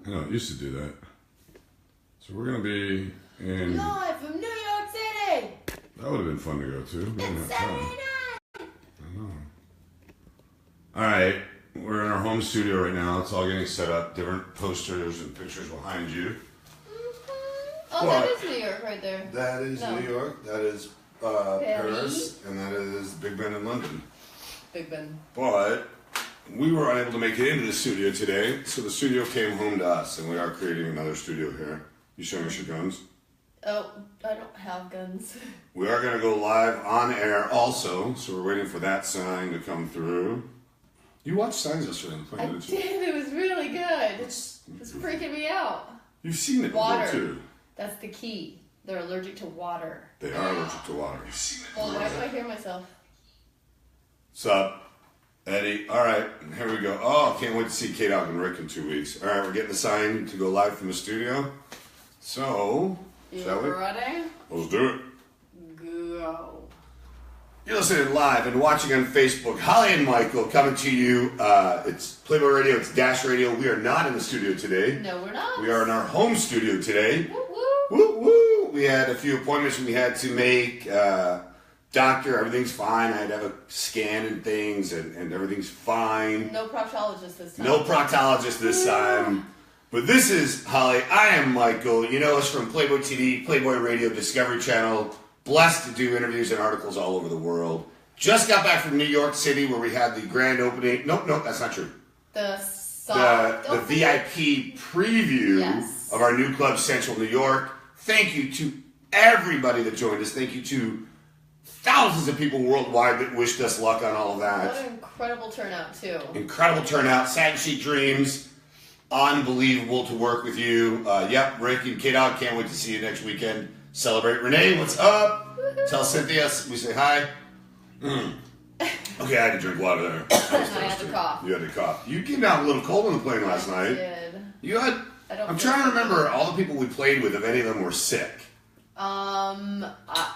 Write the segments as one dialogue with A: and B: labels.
A: I know, it used to do that. So we're going to be in...
B: Live from New York City!
A: That would have been fun to go to.
B: It's Saturday night!
A: I know. Alright, we're in our home studio right now. It's all getting set up. Different posters and pictures behind you.
B: Oh, that is New York right there.
A: That is New York. That is Paris. And that is Big Ben in London.
B: Big Ben.
A: But we were unable to make it into the studio today, so the studio came home to us, and we are creating another studio here. You showing us your guns?
B: Oh, I don't have guns.
A: We are going to go live on air also, so we're waiting for that sign to come through. You watched signs yesterday on the plane, didn't you?
B: I did. It was really good. It's freaking me out.
A: You've seen it
B: Water.
A: before, too.
B: That's the key. They're allergic to water.
A: They are allergic to water.
B: Well, why do I hear myself?
A: What's up, Eddie? All right, here we go. Oh, can't wait to see K-Dog and Rick in 2 weeks. All right, we're getting the sign to go live from the studio. So, shall we?
B: Ready?
A: Let's do it.
B: Go.
A: You're listening live and watching on Facebook. Holli and Michael coming to you. It's Playboy Radio, it's Dash Radio. We are not in the studio today.
B: No, we're not.
A: We are in our home studio today.
B: Woo woo.
A: Woo woo. We had a few appointments we had to make. Doctor, everything's fine. I had to have a scan and things, and everything's fine.
B: No proctologist this time.
A: No proctologist this time. But this is Holli. I am Michael. You know us from Playboy TV, Playboy Radio, Discovery Channel. Blessed to do interviews and articles all over the world. Just got back from New York City where we had the grand opening. Nope, that's not true.
B: The
A: VIP preview of our new club, Sensual New York. Thank you to everybody that joined us. Thank you to thousands of people worldwide that wished us luck on all of that.
B: What an incredible turnout, too.
A: Incredible turnout. Satin Sheet Dreams. Unbelievable to work with you. Yep, Rick and K-Dog, can't wait to see you next weekend. Celebrate. Renee, what's up?
B: Woo-hoo.
A: Tell Cynthia we say hi. Okay, I had to drink water there.
B: I had to cough.
A: You had to cough. You came down a little cold on the plane last night.
B: I did.
A: You had... I'm trying to remember all the people we played with, if any of them were sick.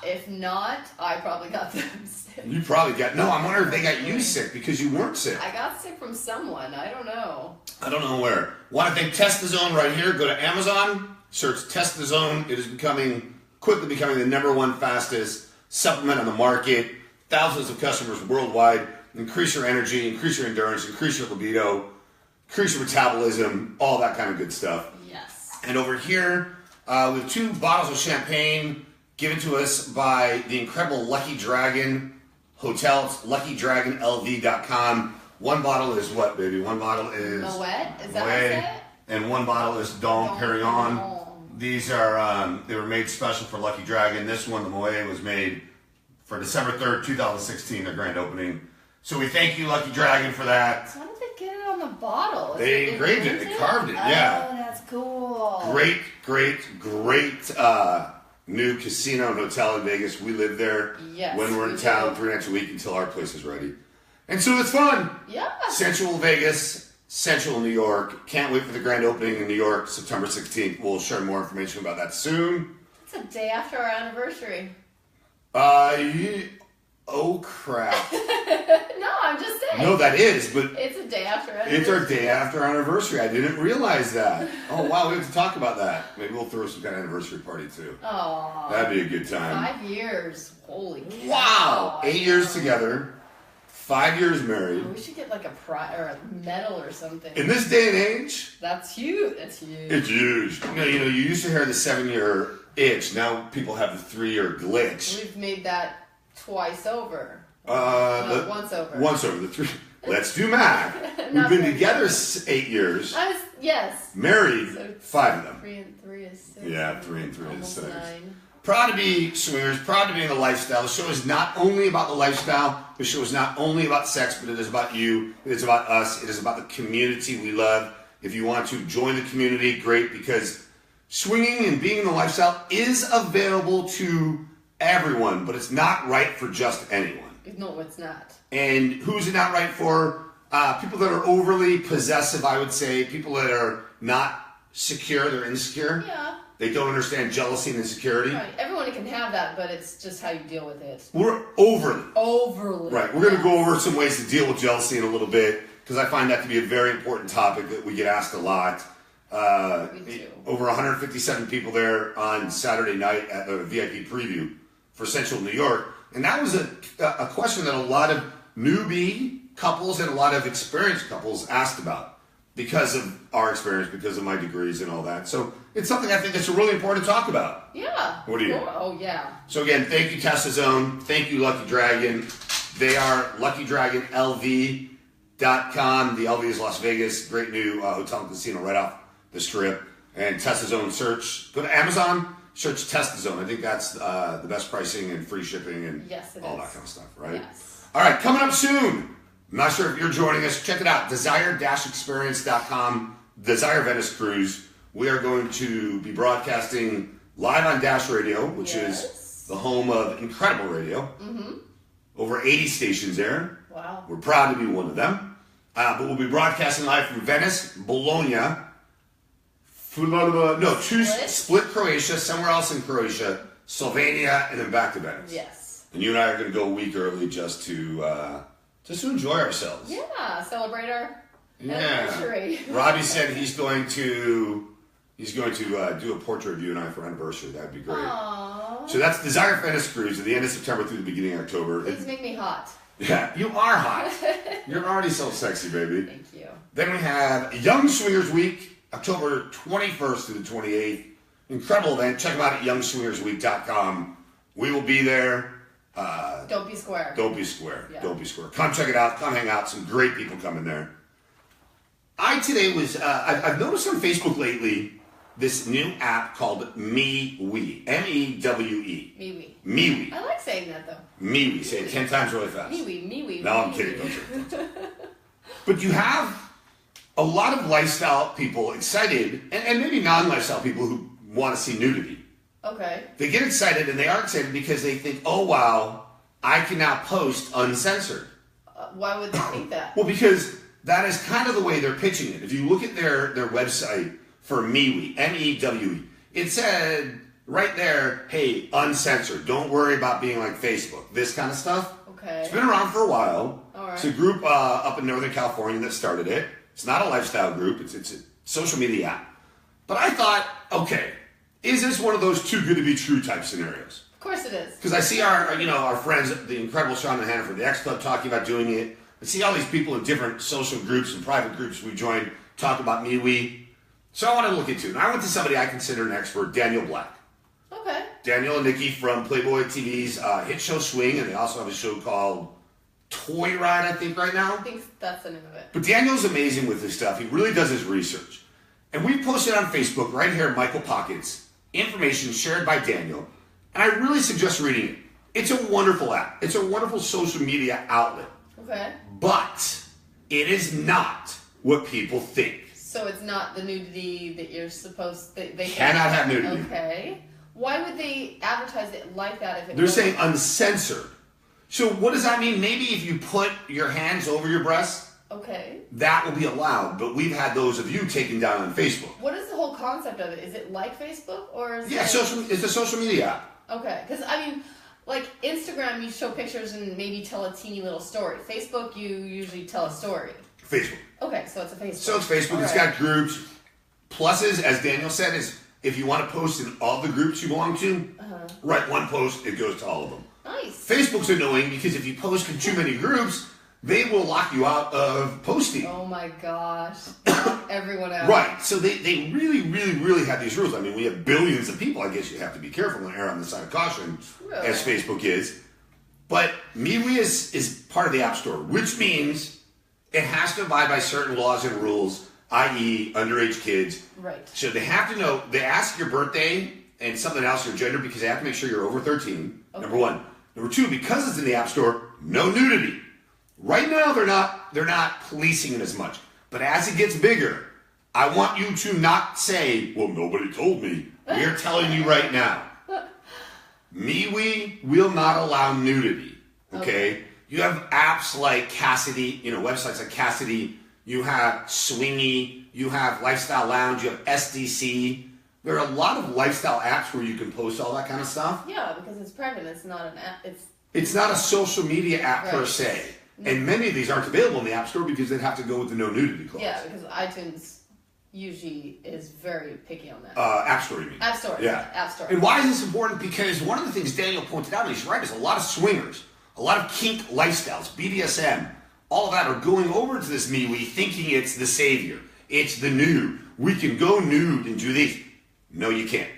B: If not, I probably got them sick.
A: You probably got... No, I'm wondering if they got you sick because you weren't sick.
B: I got sick from someone. I don't know.
A: I don't know where. Want to thank Test the Zone right here. Go to Amazon, search Test the Zone. It is quickly becoming the #1 fastest supplement on the market. Thousands of customers worldwide. Increase your energy, increase your endurance, increase your libido, increase your metabolism, all that kind of good stuff.
B: Yes.
A: And over here, we have 2 bottles of champagne given to us by the incredible Lucky Dragon Hotel. It's luckydragonlv.com. One bottle is what, baby? One bottle is...
B: Moet? Is that what I said?
A: And one bottle is Dom Perignon. These are, they were made special for Lucky Dragon. This one, the Moet, was made for December 3rd, 2016, their grand opening. So we thank you, Lucky Dragon, for that.
B: So how did they get it on the bottle?
A: They engraved it. They carved it, yeah.
B: Oh, that's cool.
A: Great new casino and hotel in Vegas. We live there when we're in town 3 nights a week until our place is ready. And so it's fun.
B: Yeah.
A: Sensual Vegas, Sensual New York. Can't wait for the grand opening in New York, September 16th. We'll share more information about that soon.
B: It's a day after our anniversary.
A: Oh, crap.
B: No, I'm just saying.
A: No, that is, but...
B: It's a day after anniversary.
A: It's our day after our anniversary. I didn't realize that. Oh, wow, we have to talk about that. Maybe we'll throw some kind of anniversary party, too.
B: Oh.
A: That'd be a good time.
B: 5 years. Holy cow.
A: Wow. 8 years together. 5 years married.
B: Oh, we should get like a medal or something.
A: In this day and age...
B: That's huge. That's huge.
A: It's huge. You used to hear the 7-year itch. Now people have the 3-year glitch.
B: We've made that twice over. Once over.
A: Once over. The 3... Let's do math. We've been together 8 years.
B: Yes.
A: Married, so 5 of them.
B: 3 and 3 is 6.
A: Yeah, 3 and 3 is 6.
B: 9.
A: Proud to be swingers, proud to be in the lifestyle. The show is not only about the lifestyle, the show is not only about sex, but it is about you, it is about us, it is about the community we love. If you want to join the community, great, because swinging and being in the lifestyle is available to everyone, but it's not right for just anyone.
B: No, it's not.
A: And who's it not right for? People that are overly possessive, I would say. People that are not secure, they're insecure.
B: Yeah.
A: They don't understand jealousy and insecurity.
B: Right. Everyone can have that, but it's just how you deal with it.
A: We're overly.
B: Right.
A: We're going to go over some ways to deal with jealousy in a little bit, because I find that to be a very important topic that we get asked a lot.
B: Me too.
A: Over 157 people there on Saturday night at the VIP preview for Sensual New York. And that was a question that a lot of newbie couples and a lot of experienced couples asked about because of our experience, because of my degrees and all that. So it's something I think that's really important to talk about.
B: Yeah.
A: What do you?
B: Oh, yeah.
A: So again, thank you, Tessa Zone. Thank you, Lucky Dragon. They are LuckyDragonLV.com. The LV is Las Vegas. Great new hotel and casino right off the strip. And Tessa Zone search. Go to Amazon, search Tessa Zone. I think that's the best pricing and free shipping and all that kind of stuff, right?
B: Yes.
A: All right, coming up soon. I'm not sure if you're joining us. Check it out, desire-experience.com, Desire Venice Cruise. We are going to be broadcasting live on Dash Radio, which is the home of incredible radio. Mm-hmm. Over 80 stations there.
B: Wow.
A: We're proud to be one of them. But we'll be broadcasting live from Venice, Bologna, Split, Croatia, somewhere else in Croatia, Slovenia, and then back to Venice.
B: Yes.
A: And you and I are going to go a week early just to enjoy ourselves.
B: Yeah, celebrate our anniversary.
A: Robbie said he's going to do a portrait of you and I for anniversary. That'd be great.
B: Aww.
A: So that's Desire Venice Cruise at the end of September through the beginning of October.
B: Please make me hot.
A: Yeah, you are hot. You're already so sexy, baby.
B: Thank you.
A: Then we have Young Swingers Week, October 21st through the 28th. Incredible event. Check them out at youngswingersweek.com. We will be there.
B: Don't be square.
A: Don't be square.
B: Yeah.
A: Don't be square. Come check it out. Come hang out. Some great people coming there. I've noticed on Facebook lately this new app called MeWe. M-E-W-E.
B: MeWe.
A: MeWe.
B: I like saying that though.
A: MeWe. Say it 10 times really fast.
B: MeWe.
A: No, I'm kidding. But you have a lot of lifestyle people excited, and maybe non-lifestyle people who want to see nudity.
B: Okay.
A: They get excited, and they are excited because they think, oh, wow, I can now post uncensored.
B: Why would they think that?
A: Well, because that is kind of the way they're pitching it. If you look at their website for MeWe, M-E-W-E, it said right there, hey, uncensored. Don't worry about being like Facebook. This kind of stuff.
B: Okay.
A: It's been around for a while.
B: All right.
A: It's a group up in Northern California that started it. It's not a lifestyle group. It's a social media app. But I thought, okay, is this one of those too good to be true type scenarios?
B: Of course it is.
A: Because I see our friends, the incredible Sean and Hannah from the X Club talking about doing it. I see all these people in different social groups and private groups we joined talk about MeWe. So I wanted to look into it. And I went to somebody I consider an expert, Daniel Black.
B: Okay.
A: Daniel and Nikki from Playboy TV's hit show Swing, and they also have a show called Toy Ride, I think, right now.
B: I think that's the name of it.
A: But Daniel's amazing with this stuff. He really does his research. And we posted on Facebook right here at Michael Pockets, information shared by Daniel. And I really suggest reading it. It's a wonderful app. It's a wonderful social media outlet.
B: Okay.
A: But it is not what people think.
B: So it's not the nudity that you're supposed to... They
A: cannot have nudity.
B: Okay. Why would they advertise it like that if it
A: They're saying uncensored. So what does that mean? Maybe if you put your hands over your breasts,
B: okay,
A: that will be allowed. But we've had those of you taken down on Facebook.
B: What is the whole concept of it? Is it like Facebook or is it...
A: It's a social media app.
B: Okay, because I mean, like Instagram, you show pictures and maybe tell a teeny little story. Facebook, you usually tell a story.
A: Facebook.
B: Okay, so it's a Facebook.
A: So it's Facebook. It's got groups. Pluses, as Daniel said, is if you want to post in all the groups you belong to, write one post, it goes to all of them.
B: Nice.
A: Facebook's annoying because if you post in too many groups, they will lock you out of posting.
B: Oh my gosh. Everyone else.
A: Right. So they really, really, really have these rules. I mean, we have billions of people. I guess you have to be careful and err on the side of caution, as Facebook is. But MeWe is part of the App Store, which means it has to abide by certain laws and rules, i.e. underage kids.
B: Right.
A: So they have to know, they ask your birthday and something else, your gender, because they have to make sure you're over 13, number one. Number two, because it's in the App Store, no nudity. Right now, they're not policing it as much. But as it gets bigger, I want you to not say, well, nobody told me. We are telling you right now. MeWe will not allow nudity, okay? You have apps like Cassidy, websites like Cassidy. You have Swingy. You have Lifestyle Lounge. You have SDC. There are a lot of lifestyle apps where you can post all that kind of stuff.
B: Yeah, because it's private. It's not an app.
A: It's not a social media app per se. And many of these aren't available in the App Store because they'd have to go with the no nudity clause.
B: Yeah, because iTunes usually is very picky on that.
A: App Store, you mean?
B: App Store.
A: Yeah.
B: App Store.
A: And why is this important? Because one of the things Daniel pointed out, and he's right, is a lot of swingers, a lot of kink lifestyles, BDSM, all of that are going over to this MeWe thinking it's the savior. It's the new. We can go nude and do these. No, you can't.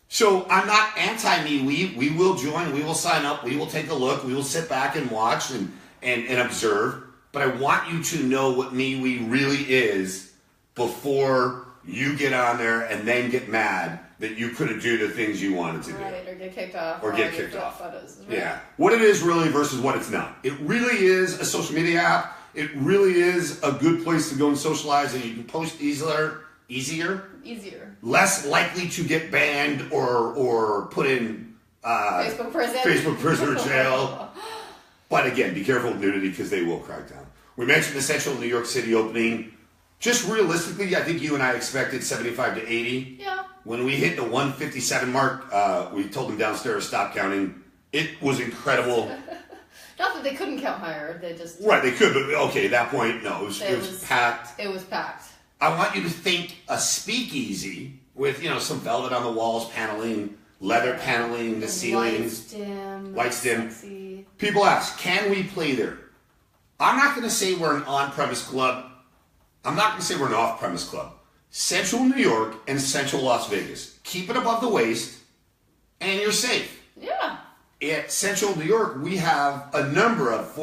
A: So I'm not anti-MeWe. We will join. We will sign up. We will take a look. We will sit back and watch and observe. But I want you to know what MeWe really is before you get on there and then get mad that you couldn't do the things you wanted to do.
B: Right, or get kicked off.
A: Or get kicked off.
B: Photos. Right.
A: Yeah. What it is really versus what it's not. It really is a social media app. It really is a good place to go and socialize, and you can post easier. Less likely to get banned or put in
B: Facebook
A: prison or jail. But again, be careful with nudity because they will crack down. We mentioned the Sensual New York City opening. Just realistically, I think you and I expected 75 to 80.
B: Yeah.
A: When we hit the 157 mark, we told them downstairs stop counting. It was incredible.
B: Not that they couldn't count higher. They just
A: right. They could, but okay. At that point, no. It was packed.
B: It was packed.
A: I want you to think a speakeasy with some velvet on the walls, paneling, leather paneling, the ceilings, lights dim.
B: Sexy.
A: People ask, can we play there? I'm not going to say we're an on-premise club. I'm not going to say we're an off-premise club. Central New York and Central Las Vegas. Keep it above the waist, and you're safe.
B: Yeah.
A: At Central New York, we have a number of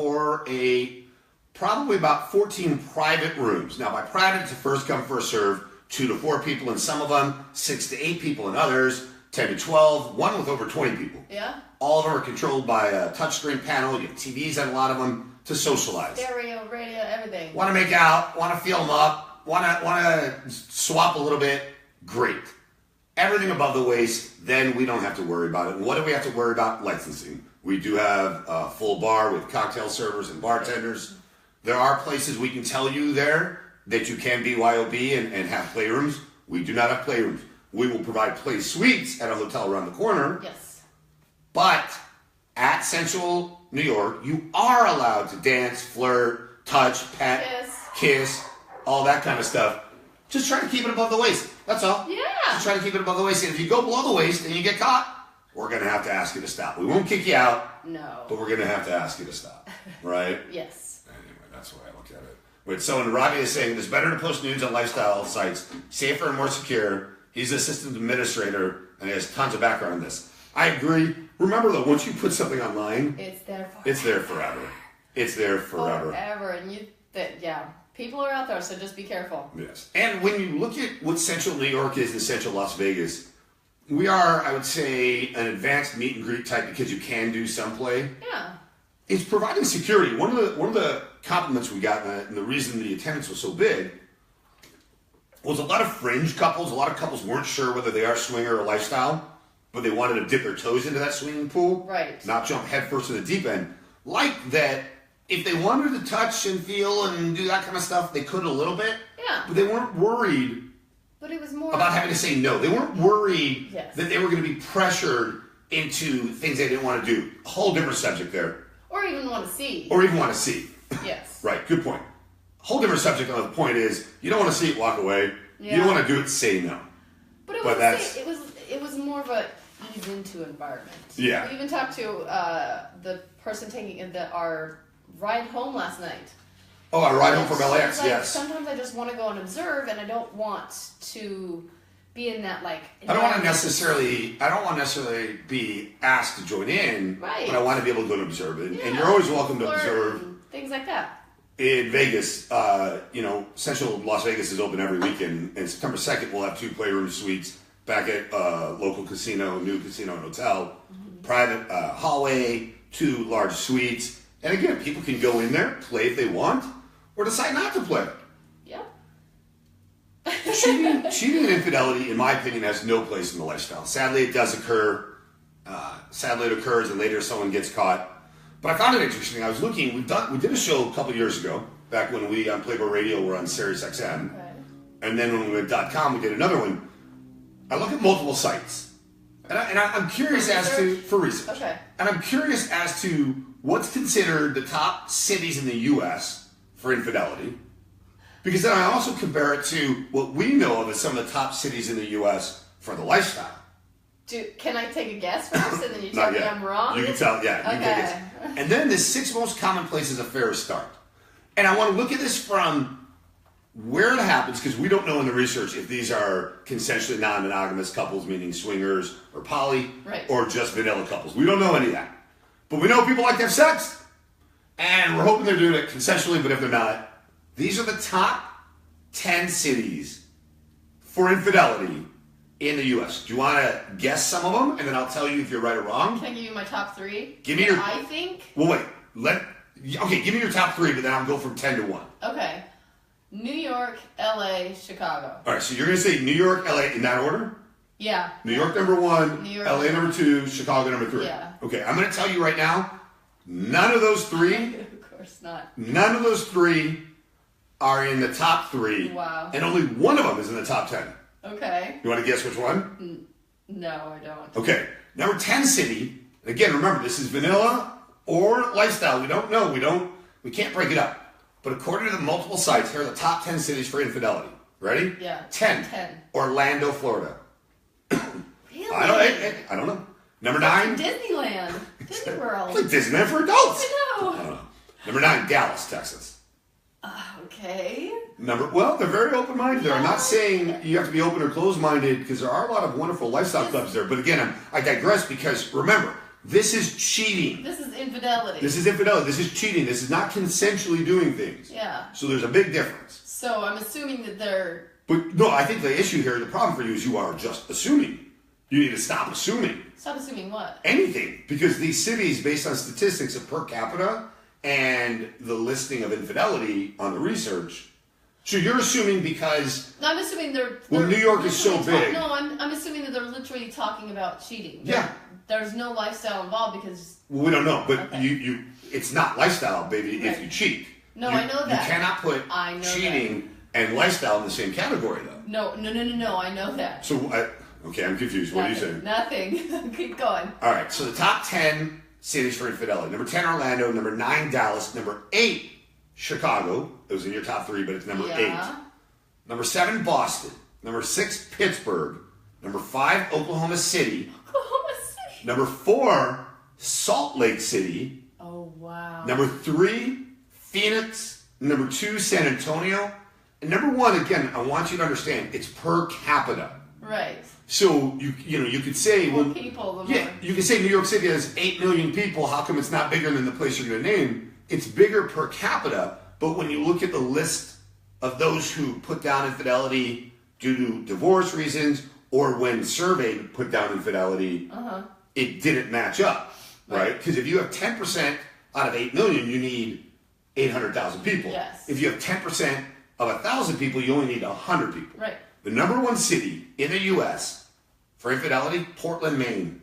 A: probably about 14 private rooms. Now, by private, it's a first come, first serve, 2 to 4 people in some of them, 6 to 8 people in others, 10 to 12, one with over 20 people.
B: Yeah.
A: All of them are controlled by a touchscreen panel. You have TVs on a lot of them to socialize.
B: Stereo, radio, everything.
A: Want to make out, want to feel them up, want to swap a little bit, great. Everything above the waist, then we don't have to worry about it. And what do we have to worry about? Licensing. We do have a full bar with cocktail servers and bartenders. There are places we can tell you there that you can BYOB and have playrooms. We do not have playrooms. We will provide play suites at a hotel around the corner.
B: Yes.
A: But at Central New York, you are allowed to dance, flirt, touch, pet, kiss, all that kind of stuff. Just try to keep it above the waist. That's all.
B: Yeah.
A: Just try to keep it above the waist. And if you go below the waist and you get caught, we're going to have to ask you to stop. We won't kick you out.
B: No.
A: But we're going to have to ask you to stop. Right?
B: Yes.
A: Anyway, that's the way I look at it. But so when Robbie is saying it's better to post nudes on lifestyle sites, safer and more secure. He's the assistant administrator and he has tons of background on this. I agree. Remember though, once you put something online,
B: it's there forever.
A: It's there forever. It's there forever.
B: Forever. And people are out there, so just be careful.
A: Yes. And when you look at what Central New York is and Central Las Vegas, we are, I would say, an advanced meet and greet type because you can do some play.
B: Yeah.
A: It's providing security. One of the compliments we got, and the reason the attendance was so big, was a lot of fringe couples. A lot of couples weren't sure whether they are swinger or lifestyle, but they wanted to dip their toes into that swimming pool.
B: Right.
A: Not jump headfirst in the deep end. Like that, if they wanted to touch and feel and do that kind of stuff, they could a little bit.
B: Yeah.
A: But they weren't worried
B: But it was more
A: about having to say no. They weren't worried
B: Yes.
A: that they were going to be pressured into things they didn't want to do. A whole different subject there.
B: Or even want to see.
A: Or even want to see.
B: Yes.
A: Right, good point. Whole different subject on the point is, you don't want to see it, walk away.
B: Yeah.
A: You don't want to do it, say no.
B: But it was more of a ease into environment.
A: Yeah.
B: We even talked to the person taking our ride home last night.
A: Oh, I ride home from LAX,
B: like,
A: yes.
B: Sometimes I just want to go and observe, and I don't want to be in that
A: I don't want to necessarily be asked to join in,
B: right.
A: but I want to be able to go and observe it.
B: Yeah.
A: And you're always welcome to observe.
B: Things like that.
A: In Vegas, Central Las Vegas is open every weekend, and September 2nd we'll have 2 playroom suites back at local casino, new casino and hotel, private hallway, 2 large suites. And again, people can go in there, play if they want, or decide not to play.
B: Yep.
A: Cheating and infidelity, in my opinion, has no place in the lifestyle. Sadly, it does occur. Sadly, it occurs, and later someone gets caught. But I found it interesting. I was looking. We did a show a couple years ago, back when we on Playboy Radio were on Sirius XM,
B: Okay.
A: and then when we went .com, we did another one. I look at multiple sites, and I'm curious for research.
B: Okay.
A: And I'm curious as to what's considered the top cities in the U.S. for infidelity, Because then I also compare it to what we know of as some of the top cities in the U.S. for the lifestyle.
B: Can I take a guess first, and then you tell
A: Not
B: me
A: yet.
B: I'm wrong?
A: You can tell, yeah. You can take a guess. And then the 6 most common places affairs start. And I want to look at this from where it happens, because we don't know in the research if these are consensually non-monogamous couples, meaning swingers or poly, or just vanilla couples. We don't know any of that. But we know people like to have sex. And we're hoping they're doing it consensually, but if they're not, these are the top 10 cities for infidelity in the U.S. Do you want to guess some of them, and then I'll tell you if you're right or wrong?
B: Can I give you my top 3?
A: Give me your...
B: I think...
A: Well, wait. Okay, give me your top 3, but then I'll go from 10 to 1.
B: Okay. New York, L.A., Chicago.
A: All right, so you're going to say New York, L.A. in that order?
B: Yeah.
A: New York number 1,
B: New York,
A: L.A. number 2, Chicago number 3.
B: Yeah.
A: Okay, I'm going to tell you right now, none of those 3...
B: Of course not.
A: None of those 3 are in the top 3.
B: Wow.
A: And only one of them is in the top 10.
B: Okay.
A: You want to guess which one?
B: No, I don't.
A: Okay. Number 10 city, and again, remember, this is vanilla or lifestyle. We don't know. We can't break it up. But according to the multiple sites, here are the top 10 cities for infidelity. Ready?
B: Yeah.
A: 10. Orlando, Florida.
B: Really?
A: I don't know. Number 9.
B: Disneyland. Disney World.
A: It's like Disneyland for adults.
B: I know.
A: I don't know. Number 9, Dallas, Texas.
B: Okay.
A: Well, they're very open-minded there. I'm not saying you have to be open or closed-minded, because there are a lot of wonderful lifestyle clubs there. But again, I digress, because remember, this is cheating.
B: This is infidelity.
A: This is infidelity. This is cheating. This is not consensually doing things.
B: Yeah.
A: So there's a big difference.
B: So I'm assuming that they're...
A: But no, I think the issue here, the problem for you is you are just assuming. You need to stop assuming.
B: Stop assuming what?
A: Anything. Because these cities, based on statistics of per capita and the listing of infidelity on the research, so you're assuming because...
B: No, I'm assuming they're
A: Well, New York is so big.
B: No, I'm assuming that they're literally talking about cheating.
A: Yeah.
B: There's no lifestyle involved because...
A: Well, we don't know, but
B: Okay.
A: you it's not lifestyle, baby, if
B: Right.
A: you cheat.
B: No, I know that.
A: You cannot put
B: I know
A: cheating and lifestyle in the same category, though.
B: No, I know that.
A: So, okay, I'm confused. What are you saying?
B: Nothing. Keep going.
A: All right, so the top 10 cities for infidelity. Number 10, Orlando. Number 9, Dallas. Number 8, Chicago. It was in your top 3, but it's number 8. Number 7, Boston. Number 6, Pittsburgh. Number 5, Oklahoma City.
B: Oklahoma City.
A: Number 4, Salt Lake City.
B: Oh, wow.
A: Number 3, Phoenix. Number 2, San Antonio. And number 1, again, I want you to understand, it's per capita.
B: Right.
A: So you could say,
B: More
A: well,
B: people, the
A: yeah,
B: more.
A: you could say New York City has 8 million people. How come it's not bigger than the place you're going to name? It's bigger per capita, but when you look at the list of those who put down infidelity due to divorce reasons, or when surveyed put down infidelity, it didn't match up, right? Because if you have 10% out of 8 million, you need 800,000 people.
B: Yes.
A: If you have 10% of 1,000 people, you only need 100 people.
B: Right.
A: The number 1 city in the U.S. for infidelity, Portland, Maine.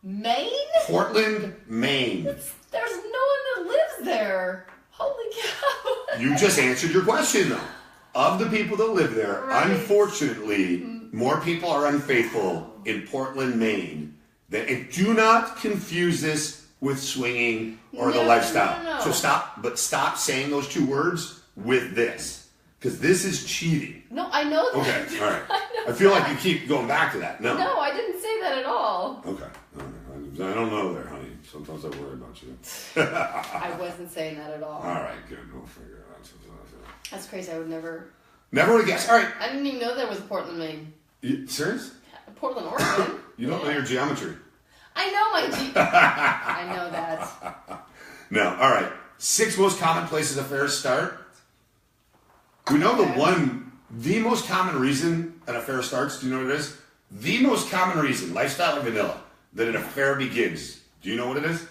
B: Maine?
A: Portland, Maine.
B: There's no one that lives there. Holy cow.
A: You just answered your question, though. Of the people that live there,
B: Right.
A: unfortunately, more people are unfaithful in Portland, Maine. And do not confuse this with swinging or the lifestyle.
B: No.
A: So stop saying those 2 words with this. Because this is cheating.
B: No, I know that.
A: Okay, all right. I feel like you keep going back to that. No.
B: No, I didn't say that at all.
A: Okay. I don't know there, honey. Sometimes I worry about you.
B: I wasn't saying that at all.
A: All right, good. We'll figure it out.
B: That's crazy. I would never.
A: Never would have guessed. All right.
B: I didn't even know there was Portland, Maine.
A: You, serious?
B: Portland, Oregon.
A: You don't know your geometry.
B: I know my I know that.
A: No. All right. 6 most common places affairs start. We know the most common reason an affair starts. Do you know what it is? The most common reason, lifestyle or vanilla, that an affair begins. Do you know what it is?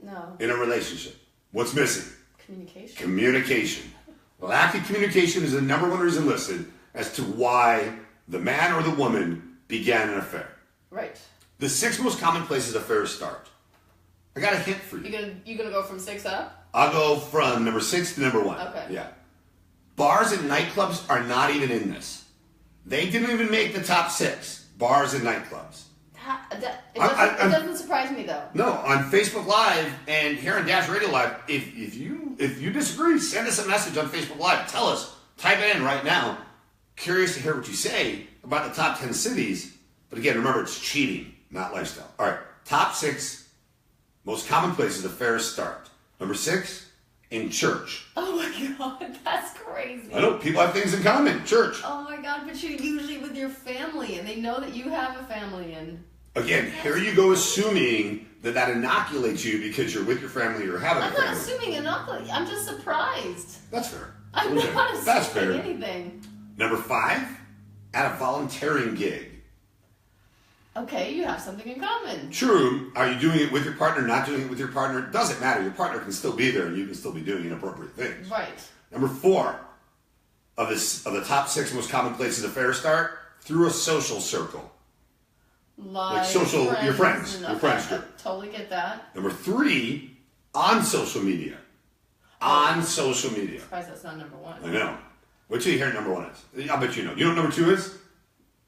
B: No.
A: In a relationship. What's missing?
B: Communication.
A: Communication. Lack of communication is the number 1 reason listed as to why the man or the woman began an affair.
B: Right.
A: The 6 most common places affairs start. I got a hint for you.
B: You gonna go from 6 up?
A: I'll go from number 6 to number 1.
B: Okay.
A: Yeah. Bars and nightclubs are not even in this. They didn't even make the top 6. Bars and nightclubs.
B: It doesn't surprise me though.
A: No, on Facebook Live and here on Dash Radio Live, if you disagree, send us a message on Facebook Live. Tell us Type it in right now. Curious to hear what you say about the top 10 cities. But again, remember, it's cheating, not lifestyle. All right, top 6 most common places affairs start. Number 6, in church.
B: Oh my God, that's crazy.
A: I know, people have things in common. Church.
B: Oh my God, but you're usually with your family, and they know that you have a family, and...
A: Again, here you go assuming that inoculates you because you're with your family or having a family.
B: I'm not assuming inoculate. I'm just surprised.
A: That's fair.
B: I'm not
A: That's
B: assuming
A: fair.
B: anything.
A: Number 5, at a volunteering gig.
B: Okay, you have something in common.
A: True. Are you doing it with your partner, not doing it with your partner? It doesn't matter. Your partner can still be there and you can still be doing inappropriate things.
B: Right.
A: Number 4, of the top 6 most common places affairs start, through a social circle.
B: Like
A: social, your friends
B: group. Totally get that.
A: Number 3, on social media. On social media.
B: I'm surprised that's not number 1.
A: I know. Wait till you hear what number 1 is. I bet you know. You know what number 2 is?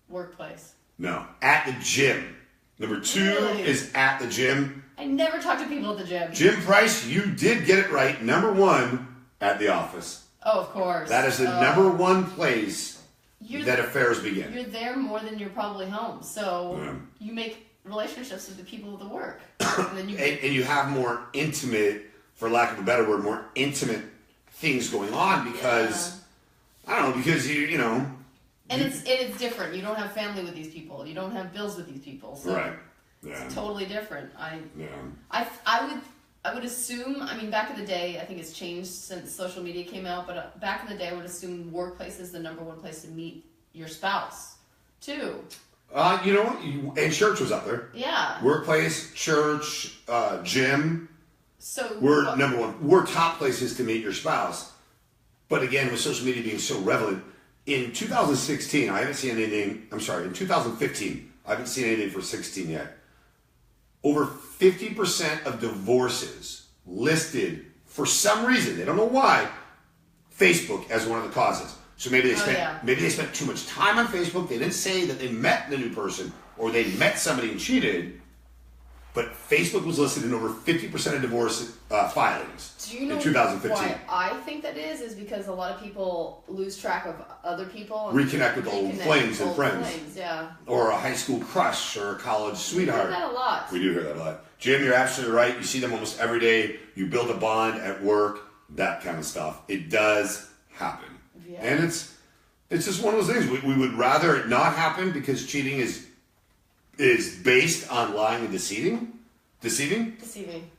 B: Workplace.
A: No. At the gym. Number 2
B: Really?
A: is at the gym.
B: I never talk to people at the gym.
A: Jim Price, you did get it right. Number 1, at the office.
B: Oh, of course.
A: That is the number 1 place that affairs begin.
B: You're there more than you're probably home. So
A: Yeah.
B: you make relationships with the people of the work. And then
A: And you have more intimate, for lack of a better word, more intimate things going on because, I don't know, because you know.
B: And it's different. You don't have family with these people. You don't have bills with these people. So
A: Right. Yeah.
B: it's totally different.
A: Yeah.
B: I would assume, I mean, back in the day, I think it's changed since social media came out, but back in the day, I would assume workplace is the number 1 place to meet your spouse, too.
A: You know what? And church was up there.
B: Yeah.
A: Workplace, church, gym.
B: So
A: We're number 1. We're top places to meet your spouse. But again, with social media being so relevant, in 2016, I haven't seen anything. I'm sorry, in 2015, I haven't seen anything for 16 yet. Over 50% of divorces listed, for some reason, they don't know why, Facebook as one of the causes. So maybe they spent too much time on Facebook. They didn't say that they met the new person or they met somebody and cheated. But Facebook was listed in over 50% of divorce filings
B: Do you know
A: in 2015.
B: why I think that is because a lot of people lose track of other people. And
A: Reconnect with old flames and friends.
B: Yeah.
A: Or a high school crush or a college sweetheart.
B: We hear that a lot.
A: We do hear that a lot. Jim, you're absolutely right. You see them almost every day. You build a bond at work, that kind of stuff. It does happen.
B: Yeah.
A: And it's just one of those things. We would rather it not happen because cheating is based on lying and deceiving. Deceiving.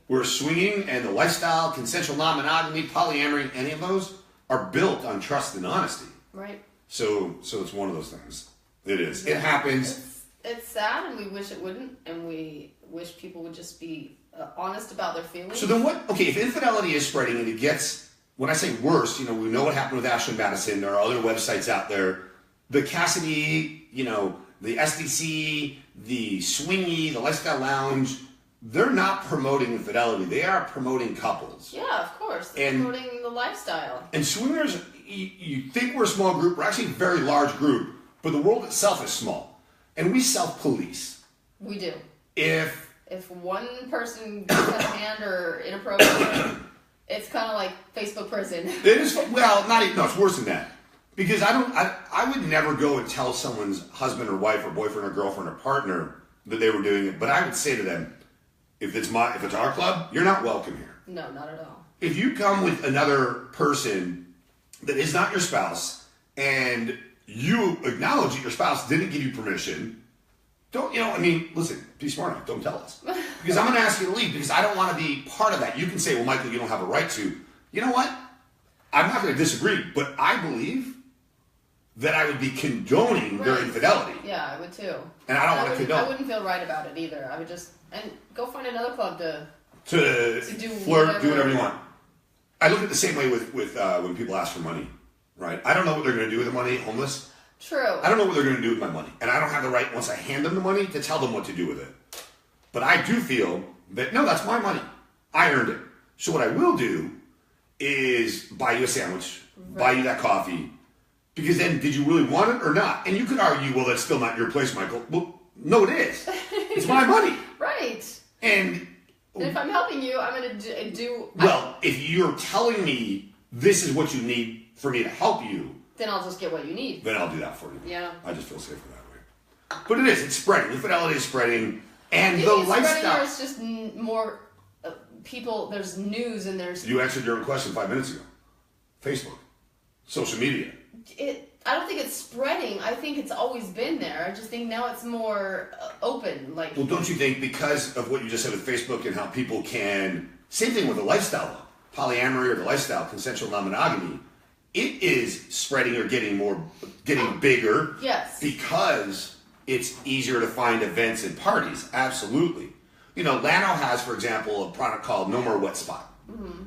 A: Where swinging and the lifestyle, consensual non-monogamy, polyamory, any of those are built on trust and honesty.
B: Right.
A: So it's one of those things. It is. It happens.
B: It's sad, and we wish it wouldn't, and we wish people would just be honest about their feelings.
A: So then what? Okay, if infidelity is spreading and it gets, when I say worse, we know what happened with Ashley Madison. There are other websites out there. The Cassidy, the SDC, the Swingy, the Lifestyle Lounge, they're not promoting infidelity. They are promoting couples.
B: Yeah, of course. They're promoting the lifestyle.
A: And swingers, you think we're a small group. We're actually a very large group. But the world itself is small. And we self-police.
B: We do.
A: If
B: one person gets out of hand or inappropriate, it's kind of like Facebook prison.
A: It is, well, not even, no, it's worse than that. Because I would never go and tell someone's husband or wife or boyfriend or girlfriend or partner that they were doing it. But I would say to them, if it's our club, you're not welcome here.
B: No, not at all.
A: If you come with another person that is not your spouse and you acknowledge that your spouse didn't give you permission, listen, be smart enough. Don't tell us. Because I'm going to ask you to leave because I don't want to be part of that. You can say, well, Michael, you don't have a right to. You know what? I'm not going to disagree, but I believe that I would be condoning their infidelity.
B: Yeah, I would too.
A: And I don't want to condone.
B: I wouldn't feel right about it either. I would just, and go find another club to do
A: flirt, do whatever you want. I look at it the same way with when people ask for money, right? I don't know what they're going to do with the money, homeless.
B: True.
A: I don't know what they're going to do with my money. And I don't have the right, once I hand them the money, to tell them what to do with it. But I do feel that, no, that's my money. I earned it. So what I will do is buy you a sandwich, buy you that coffee, because then did you really want it or not? And you could argue, well, that's still not your place, Michael. Well, no, it is. It's my money.
B: Right.
A: And
B: if I'm helping you, I'm going to do...
A: Well, if you're telling me this is what you need for me to help you,
B: then I'll just get what you need.
A: then I'll do that for you.
B: Yeah.
A: I just feel safer that way. But it's spreading. Infidelity is spreading. And
B: Do
A: the
B: you think it's
A: lifestyle.
B: spreading, or it's just more people, there's news and there's...
A: You answered your own question 5 minutes ago. Facebook. Social media.
B: I don't think it's spreading. I think it's always been there. I just think now it's more open. Like,
A: Well, don't you think because of what you just said with Facebook and how people can... Same thing with the lifestyle, though. Polyamory or the lifestyle, consensual non-monogamy. It is spreading or getting bigger.
B: Yes.
A: Because it's easier to find events and parties. Absolutely. You know, Lano has, for example, a product called No More Wet Spot. Mm-hmm.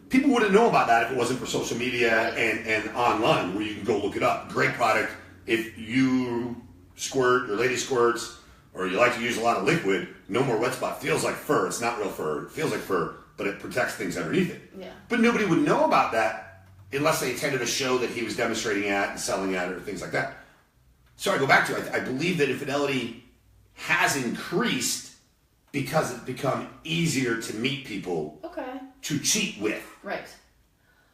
A: People wouldn't know about that if it wasn't for social media and online, where you can go look it up. Great product. If you squirt, your lady squirts, or you like to use a lot of liquid, No More Wet Spot feels like fur. It's not real fur. It feels like fur, but it protects things underneath it.
B: Yeah.
A: But nobody would know about that unless they attended a show that he was demonstrating at and selling at or things like that. So I go back to it. I believe that infidelity has increased because it's become easier to meet people to cheat with.
B: Right.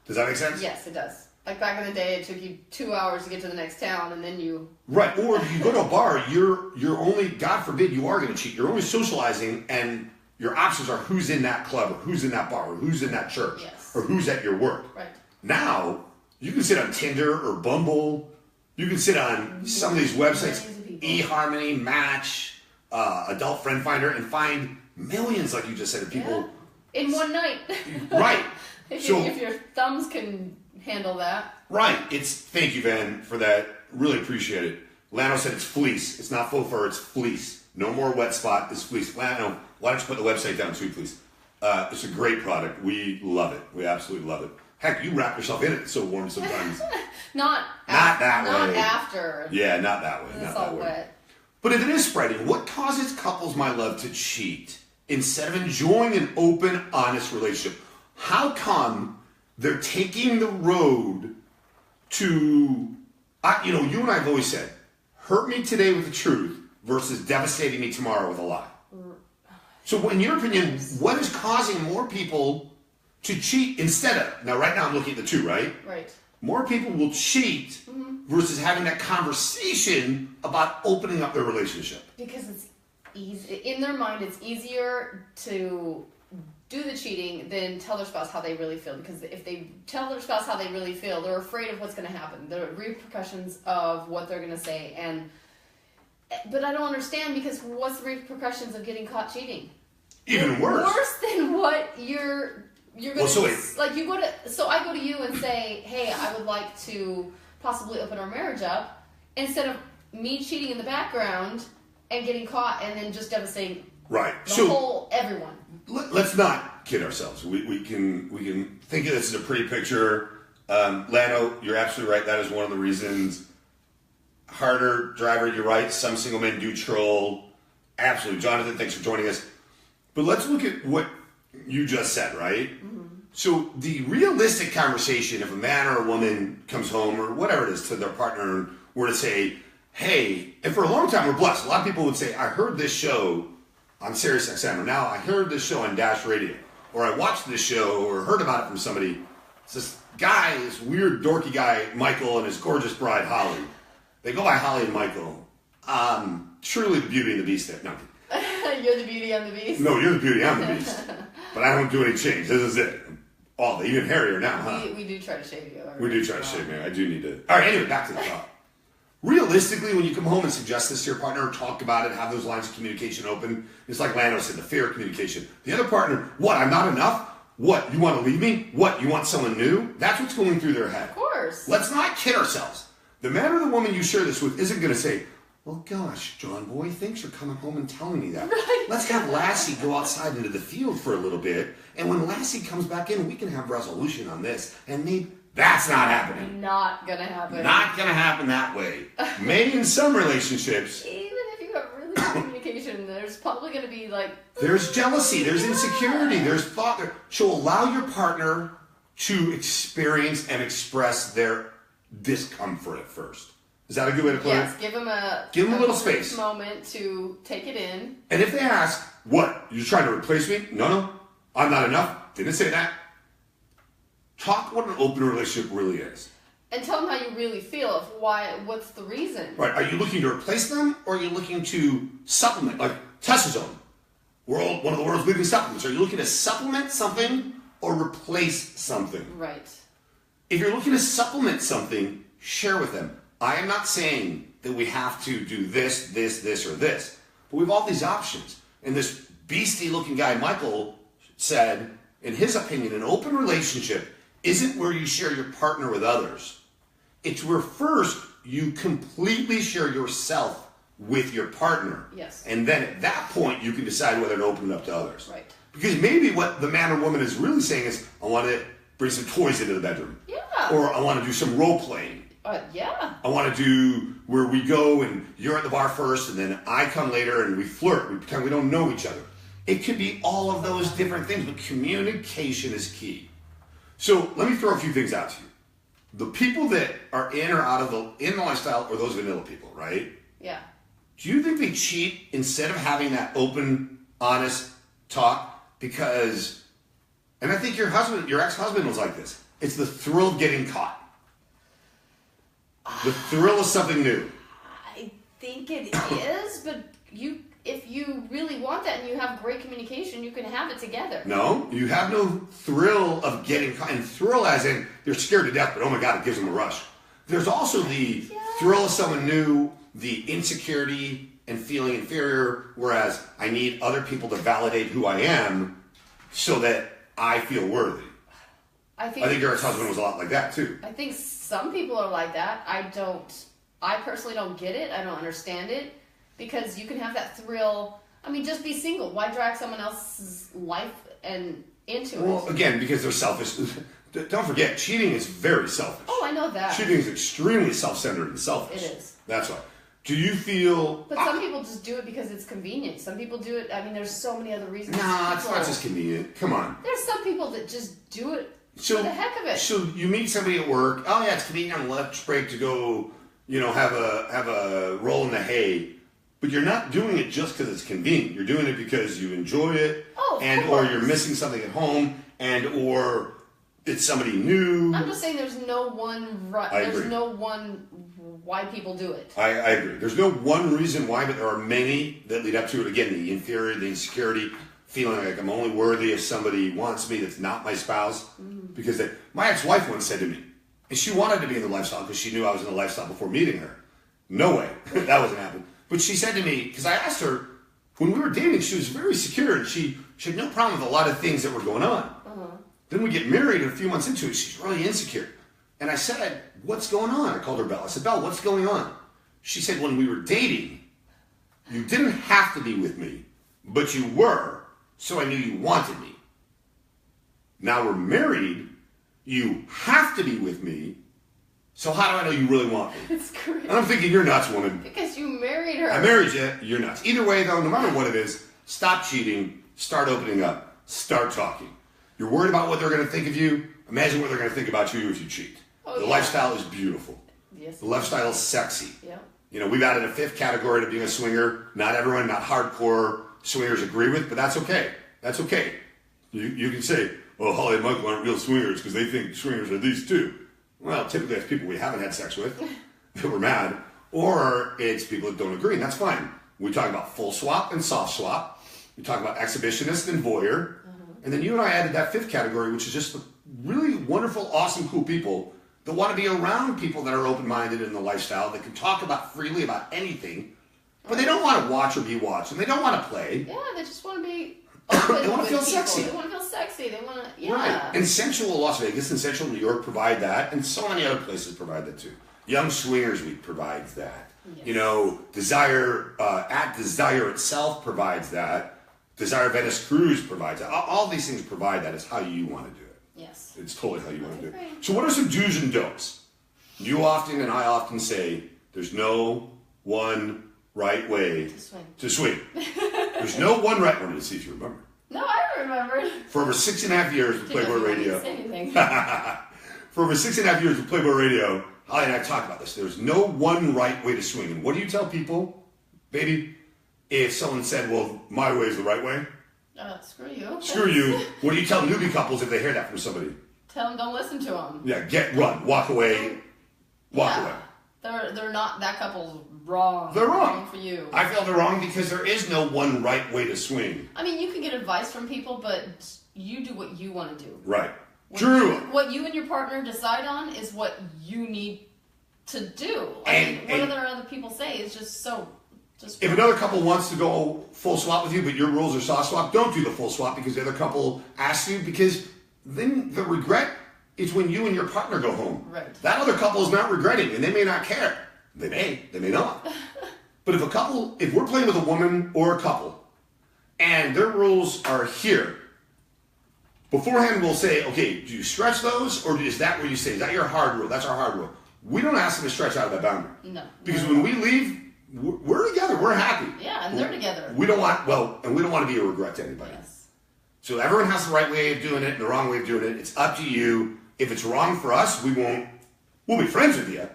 A: Does that make sense?
B: Yes, it does. Like back in the day, it took you 2 hours to get to the next town, and then you...
A: Right, or if you go to a bar, you're only, God forbid you are going to cheat, you're only socializing, and your options are who's in that club, or who's in that bar, or who's in that church, or who's at your work.
B: Right.
A: Now, you can sit on Tinder or Bumble, you can sit on some of these websites, eHarmony, Match, Adult Friend Finder, and find millions, like you just said, of people...
B: In one night.
A: Right.
B: If your thumbs can handle that.
A: Right. Thank you, Van, for that. Really appreciate it. Lano said it's fleece. It's not faux fur, it's fleece. No More Wet Spot is fleece. Lano, why don't you put the website down too, please? It's a great product. We love it. We absolutely love it. Heck, you wrap yourself in it. It's so warm sometimes.
B: Not
A: that way.
B: Not after.
A: Yeah, not that way.
B: It's
A: not
B: all
A: that way.
B: wet.
A: But if it is spreading, what causes couples, my love, to cheat instead of enjoying an open, honest relationship? How come they're taking the road to, you and I have always said, hurt me today with the truth versus devastating me tomorrow with a lie. So in your opinion, what is causing more people to cheat instead of, now right now I'm looking at the two, right?
B: Right.
A: More people will cheat versus having that conversation about opening up their relationship.
B: Because it's easy. In their mind, it's easier to do the cheating than tell their spouse how they really feel. Because if they tell their spouse how they really feel, they're afraid of what's going to happen. The repercussions of what they're going to say. But I don't understand, because what's the repercussions of getting caught cheating?
A: Even worse.
B: Worse than what you're going to... Like you go to... So I go to you and say, hey, I would like to possibly open our marriage up, instead of me cheating in the background and getting caught and then just devastating everyone.
A: Let's not kid ourselves. We can think of this as a pretty picture. Lano, you're absolutely right. That is one of the reasons. Harder driver, you're right. Some single men do troll. Absolutely. Jonathan, thanks for joining us. But let's look at what you just said, right? Mm-hmm. So the realistic conversation, if a man or a woman comes home or whatever it is to their partner and were to say, hey, and for a long time we're blessed. A lot of people would say, I heard this show on Sirius XM, or now I heard this show on Dash Radio, or I watched this show or heard about it from somebody. It's this guy, this weird dorky guy, Michael, and his gorgeous bride, Holli. They go by Holli and Michael. Truly the beauty and the beast there. No.
B: You're the beauty, I'm the beast?
A: No, you're the beauty, I'm the beast. But I don't do any change. This is it. Even hairier now, huh?
B: We do try to shave you.
A: We do try to shave me. I do need to. All right, anyway, back to the thought. Realistically, when you come home and suggest this to your partner, talk about it, have those lines of communication open, it's like Lano said, the fear of communication. The other partner, what, I'm not enough? What, you want to leave me? What, you want someone new? That's what's going through their head.
B: Of course.
A: Let's not kid ourselves. The man or the woman you share this with isn't going to say, well, gosh, John boy, thanks for coming home and telling me that.
B: Right.
A: Let's have Lassie go outside into the field for a little bit, and when Lassie comes back in, we can have resolution on this. And maybe that's not happening.
B: Not gonna happen.
A: Not gonna happen that way. Maybe in some relationships.
B: Even if you have really good communication, there's probably gonna be like...
A: There's jealousy, there's insecurity, there's thought. So allow your partner to experience and express their discomfort at first. Is that a good way to put it?
B: Yes, give them
A: a little space.
B: Moment to take it in.
A: And if they ask, what, you're trying to replace me? No, I'm not enough. Didn't say that. talk what an open relationship really is.
B: And tell them how you really feel. What's the reason?
A: Right. Are you looking to replace them, or are you looking to supplement? Like testosterone, one of the world's leading supplements. Are you looking to supplement something or replace something?
B: Right.
A: If you're looking to supplement something, share with them. I am not saying that we have to do this, this, or this, but we have all these options. And this beastie-looking guy, Michael, said, in his opinion, an open relationship isn't where you share your partner with others. It's where first you completely share yourself with your partner.
B: Yes.
A: And then at that point, you can decide whether to open it up to others.
B: Right.
A: Because maybe what the man or woman is really saying is, I want to bring some toys into the bedroom.
B: Yeah.
A: Or I want to do some role playing.
B: Yeah.
A: I want to do where we go and you're at the bar first and then I come later and we flirt. We pretend we don't know each other. It could be all of those different things, but communication is key. So let me throw a few things out to you. The people that are in or out of in the lifestyle are those vanilla people, right?
B: Yeah.
A: Do you think they cheat instead of having that open, honest talk? Because, and I think your ex-husband was like this. It's the thrill of getting caught. The thrill of something new.
B: I think it is, but if you really want that and you have great communication, you can have it together.
A: No, you have no thrill of getting caught. And thrill as in, you're scared to death, but oh my God, it gives them a rush. There's also the thrill of someone new, the insecurity and feeling inferior, whereas I need other people to validate who I am so that I feel worthy. I think your ex-husband was a lot like that too.
B: I think some people are like that. I personally don't get it. I don't understand it. Because you can have that thrill. I mean, just be single. Why drag someone else's life and into it?
A: Well, again, because they're selfish. Don't forget, cheating is very selfish.
B: Oh, I know that.
A: Cheating is extremely self-centered and selfish.
B: It is.
A: That's why. Do you feel...
B: But some people just do it because it's convenient. Some people do it... I mean, there's so many other reasons.
A: Nah, it's not just convenient. Come on.
B: There's some people that just do it for the heck of it.
A: So you meet somebody at work. Oh, yeah, it's convenient on lunch break to go, have a roll in the hay. But you're not doing it just because it's convenient. You're doing it because you enjoy it, or you're missing something at home, or it's somebody new.
B: I'm just saying there's no one why people do it.
A: I agree. There's no one reason why, but there are many that lead up to it. Again, the inferiority, the insecurity, feeling like I'm only worthy if somebody wants me that's not my spouse. Because my ex-wife once said to me, and she wanted to be in the lifestyle because she knew I was in the lifestyle before meeting her. No way. That wasn't happening. But she said to me, because I asked her, when we were dating, she was very secure and she had no problem with a lot of things that were going on. Then we get married and a few months into it, she's really insecure. And I said, what's going on? I called her Belle. I said, Belle, what's going on? She said, when we were dating, you didn't have to be with me, but you were, so I knew you wanted me. Now we're married, you have to be with me, so how do I know you really want me?
B: It's great.
A: And I'm thinking, you're nuts, woman.
B: Because you married her.
A: I married you, you're nuts. Either way, though, no matter what it is, stop cheating, start opening up, start talking. You're worried about what they're going to think of you. Imagine what they're going to think about you if you cheat. The lifestyle is beautiful.
B: Yes.
A: The lifestyle is sexy.
B: Yeah.
A: We've added a fifth category to being a swinger. Not everyone, not hardcore swingers agree with, but that's okay. That's okay. You can say, well, Holli and Michael aren't real swingers because they think swingers are these too. Well, typically it's people we haven't had sex with that we're mad, or it's people that don't agree, and that's fine. We talk about full swap and soft swap. We talk about exhibitionist and voyeur. And then you and I added that fifth category, which is just the really wonderful, awesome, cool people that want to be around people that are open-minded in the lifestyle, that can talk freely about anything, but they don't want to watch or be watched, and they don't want to play.
B: Yeah, they just want to be open.
A: They want to feel
B: people.
A: sexy.
B: They want to feel sexy. They want to,
A: Right. And Sensual Las Vegas and Sensual New York provide that, and so many other places provide that too. Young Swingers Week provides that. Yes. Desire at Desire itself provides that. Desire Venice Cruise provides that. All these things provide that. It's how you want to do it.
B: Yes.
A: It's totally how you want to do it. So what are some do's and don'ts? You often and I often say there's no one right way to swing. There's no one right way. Let's see if you remember.
B: No, I remember.
A: For over 6.5 years with Playboy Radio.
B: Say anything.
A: For over 6.5 years with Playboy Radio, Holli and I talk about this. There's no one right way to swing. And what do you tell people, baby, if someone said, well, my way is the right way?
B: Screw you.
A: Screw you. What do you tell newbie couples if they hear that from somebody?
B: Tell them don't listen to them.
A: Yeah, run, walk away, walk away.
B: They're not, that couple's wrong.
A: They're wrong
B: for you.
A: I feel they're wrong because there is no one right way to swing.
B: I mean, you can get advice from people, but you do what you want to do.
A: Right. True.
B: What you and your partner decide on is what you need to do. What other people say is just so... If
A: another couple wants to go full swap with you, but your rules are soft swap, don't do the full swap because the other couple asks you, because then the regret is when you and your partner go home.
B: Right.
A: That other couple is not regretting, and they may not care. They may not. But if we're playing with a woman or a couple, and their rules are here, beforehand we'll say, okay, do you stretch those, or is that where you say, is that your hard rule? That's our hard rule. We don't ask them to stretch out of that boundary.
B: No.
A: Because when we leave, we're together. We're happy.
B: Yeah, and they're together.
A: We don't want to be a regret to anybody.
B: Yes.
A: So everyone has the right way of doing it and the wrong way of doing it. It's up to you. If it's wrong for us, we'll be friends with you.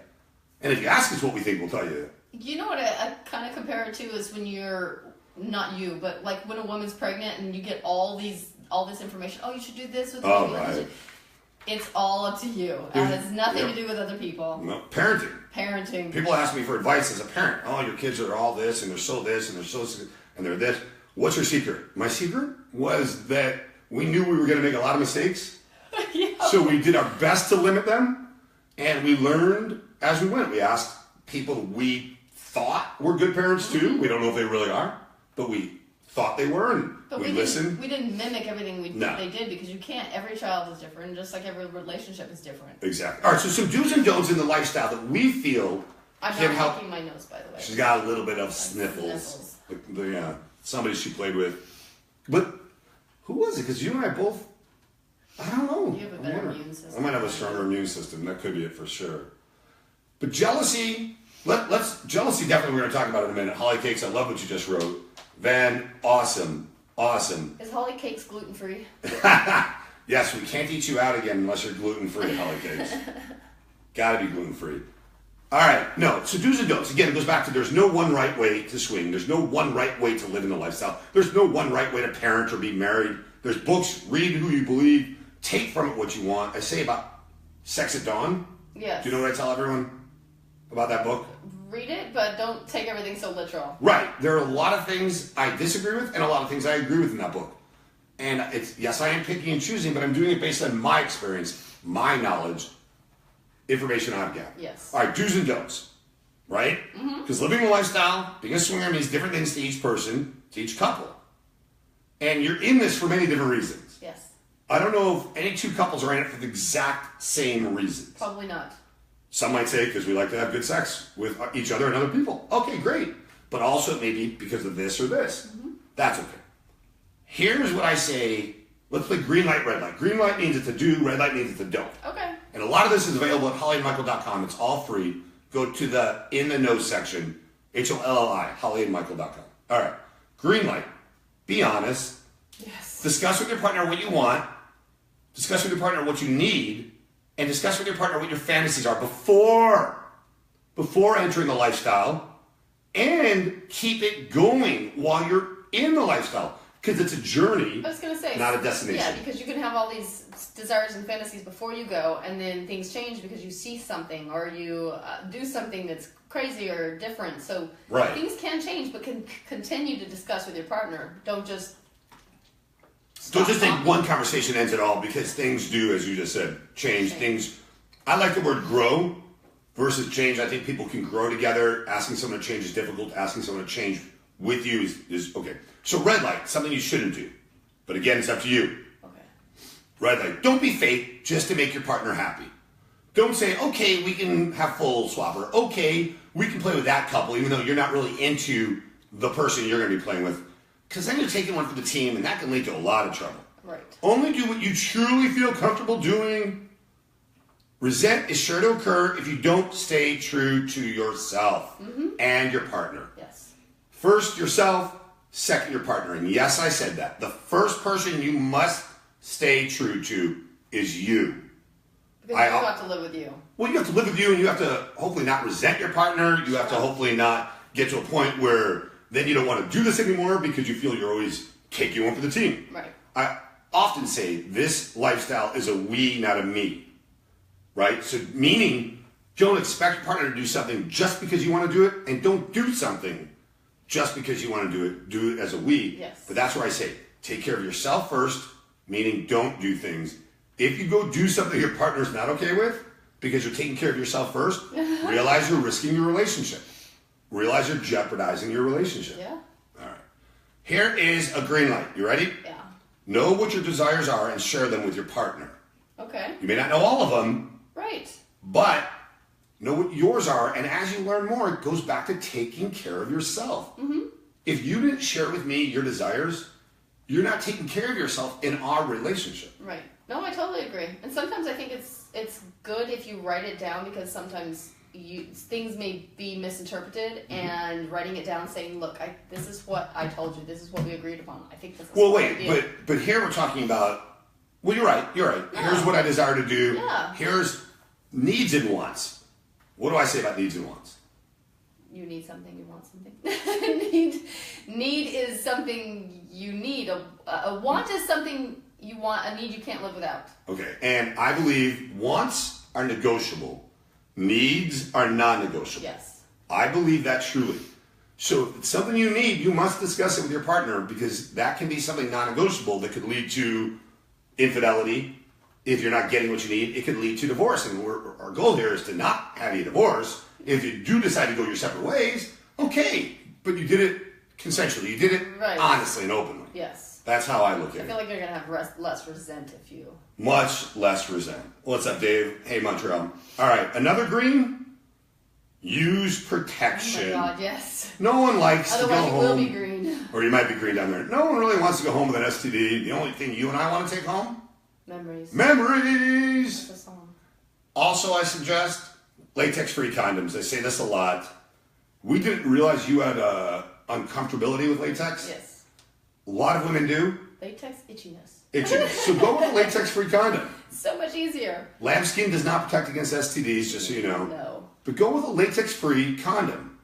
A: And if you ask us what we think, we'll tell you.
B: You know what I kind of compare it to is when you're, not you, but like when a woman's pregnant and you get all this information. Oh, you should do this with the baby.
A: Right.
B: It's all up to you. It has nothing to do with other people.
A: No, parenting. People ask me for advice as a parent. Oh, your kids are all this, and they're so this, and they're so, and they're this. What's your secret? My secret was that we knew we were going to make a lot of mistakes.
B: Yeah.
A: So we did our best to limit them, and we learned as we went. We asked people we thought were good parents too. We don't know if they really are, but we thought they were, and we listened.
B: We didn't mimic everything they did, because you can't. Every child is different, just like every relationship is different.
A: Exactly. All right, so some do's and don'ts in the lifestyle that we feel
B: can help. I'm not picking my nose, by the way.
A: She's got a little bit of sniffles. Somebody she played with. But who was it? Because you and I both, I don't know.
B: You have a better immune system.
A: I might have a stronger immune system. That could be it for sure. But jealousy, jealousy definitely we're going to talk about in a minute. Holly Cakes, I love what you just wrote. Van, awesome.
B: Is Holly Cakes gluten-free?
A: Yes, we can't eat you out again unless you're gluten-free, Holly Cakes. Gotta be gluten-free. All right, no, so do's and don'ts. Again, it goes back to there's no one right way to swing. There's no one right way to live in the lifestyle. There's no one right way to parent or be married. There's books, read who you believe, take from it what you want. I say about Sex at Dawn.
B: Yes.
A: Do you know what I tell everyone about that book?
B: Read it, but don't take everything so literal.
A: Right. There are a lot of things I disagree with and a lot of things I agree with in that book. And yes, I am picking and choosing, but I'm doing it based on my experience, my knowledge, information I've got.
B: Yes.
A: All right, do's and don'ts, right? Because living a lifestyle, being a swinger means different things to each person, to each couple. And you're in this for many different reasons.
B: Yes.
A: I don't know if any two couples are in it for the exact same reasons.
B: Probably not.
A: Some might say because we like to have good sex with each other and other people. Okay, great. But also it may be because of this or this. That's okay. Here's what I say. Let's play green light, red light. Green light means it's a do, red light means it's a don't.
B: Okay.
A: And a lot of this is available at hollyandmichael.com. It's all free. Go to the In the Know section. HOLLI, hollyandmichael.com. All right. Green light. Be honest.
B: Yes.
A: Discuss with your partner what you want. Discuss with your partner what you need. And discuss with your partner what your fantasies are before entering the lifestyle. And keep it going while you're in the lifestyle. Because it's a journey,
B: I was going to say,
A: not a destination.
B: Yeah, because you can have all these desires and fantasies before you go, and then things change because you see something or you do something that's crazy or different. So things can change, but can continue to discuss with your partner. Don't just
A: think one conversation ends it all, because things do, as you just said, change. Things. I like the word grow versus change. I think people can grow together. Asking someone to change is difficult. Asking someone to change with you is okay. So red light, something you shouldn't do. But again, it's up to you.
B: Okay.
A: Red light, don't be fake just to make your partner happy. Don't say, okay, we can have full swapper. Okay, we can play with that couple, even though you're not really into the person you're going to be playing with. Because then you're taking one for the team, and that can lead to a lot of trouble.
B: Right.
A: Only do what you truly feel comfortable doing. Resent is sure to occur if you don't stay true to yourself and your partner.
B: Yes.
A: First, yourself. Second, your partner. And yes, I said that. The first person you must stay true to is you.
B: Because you have to live with you.
A: Well, you have to live with you, and you have to hopefully not resent your partner. You have to hopefully not get to a point where then you don't want to do this anymore because you feel you're always taking one for the team.
B: Right.
A: often say this lifestyle is a we, not a me. Right? So meaning, don't expect your partner to do something just because you want to do it, and don't do something just because you want to do it. Do it as a we.
B: Yes.
A: But that's where I say, take care of yourself first, meaning don't do things. If you go do something your partner's not okay with, because you're taking care of yourself first, realize you're risking your relationship. Realize you're jeopardizing your relationship.
B: Yeah.
A: All right. Here is a green light. You ready?
B: Yeah.
A: Know what your desires are and share them with your partner.
B: Okay.
A: You may not know all of them,
B: Right.
A: but know what yours are. And as you learn more, it goes back to taking care of yourself. Mm-hmm. If you didn't share with me your desires, you're not taking care of yourself in our relationship.
B: Right. No, I totally agree. And sometimes I think it's good if you write it down, because sometimes things may be misinterpreted, and writing it down saying, look, this is what I told you, this is what we agreed upon. I think this is
A: well, wait, but here we're talking about, well, you're right. Yeah. Here's what I desire to do.
B: Yeah.
A: Here's needs and wants. What do I say about needs and wants?
B: You need something, you want something. Need is something you need. A want is something you want. A need you can't live without.
A: Okay, and I believe wants are negotiable. Needs are non-negotiable.
B: Yes.
A: I believe that truly. So if it's something you need, you must discuss it with your partner, because that can be something non-negotiable that could lead to infidelity. If you're not getting what you need, it could lead to divorce. And our goal here is to not have you divorce. If you do decide to go your separate ways, okay, but you did it consensually. You did it honestly and openly.
B: Yes.
A: That's how I look at it.
B: I feel like you're going to have less resent if you...
A: Much less resent. What's up, Dave? Hey, Montreal. All right, another green. Use protection.
B: Oh my God, yes.
A: No one likes to go home.
B: Otherwise you will be green.
A: Or you might be green down there. No one really wants to go home with an STD. The only thing you and I want to take home?
B: Memories.
A: Memories!
B: That's a song.
A: Also, I suggest latex-free condoms. I say this a lot. We didn't realize you had uncomfortability with latex.
B: Yes.
A: A lot of women do.
B: Latex itchiness.
A: Itchiness. So go with a latex-free condom.
B: So much easier.
A: Lambskin does not protect against STDs, just so you know.
B: No.
A: But go with a latex-free condom.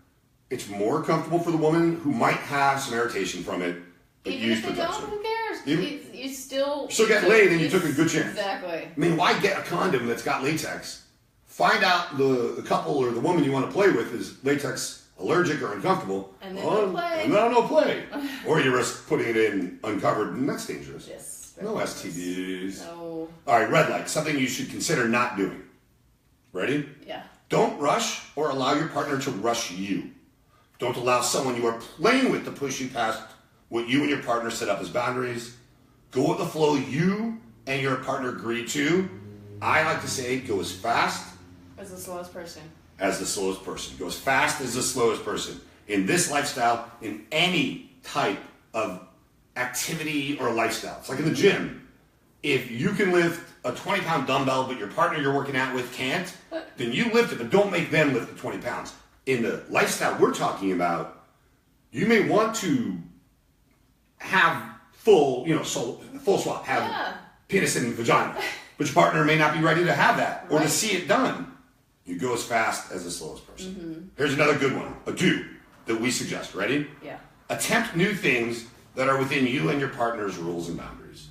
A: It's more comfortable for the woman who might have some irritation from it, but
B: Even
A: use
B: if they
A: protection.
B: don't, who cares? You still
A: get laid and you took a good chance.
B: Exactly.
A: I mean, why get a condom that's got latex? Find out the couple or the woman you want to play with is latex allergic or uncomfortable.
B: And then no play.
A: And then no play. Or you risk putting it in uncovered, and that's dangerous.
B: Yes.
A: No STDs.
B: No.
A: All right, red light. Something you should consider not doing. Ready?
B: Yeah.
A: Don't rush or allow your partner to rush you. Don't allow someone you are playing with to push you past what you and your partner set up as boundaries. Go with the flow you and your partner agree to. I like to say go as fast
B: As the slowest person.
A: as the slowest person. Go as fast as the slowest person. In this lifestyle, in any type of activity or lifestyle. It's like in the gym. If you can lift a 20-pound dumbbell, but your partner you're working out with can't, then you lift it, but don't make them lift the 20 pounds. In the lifestyle we're talking about, you may want to have full swap, have penis and vagina, but your partner may not be ready to have that or to see it done. You go as fast as the slowest person. Mm-hmm. Here's another good one, a do that we suggest. Ready?
B: Yeah.
A: Attempt new things that are within you and your partner's rules and boundaries.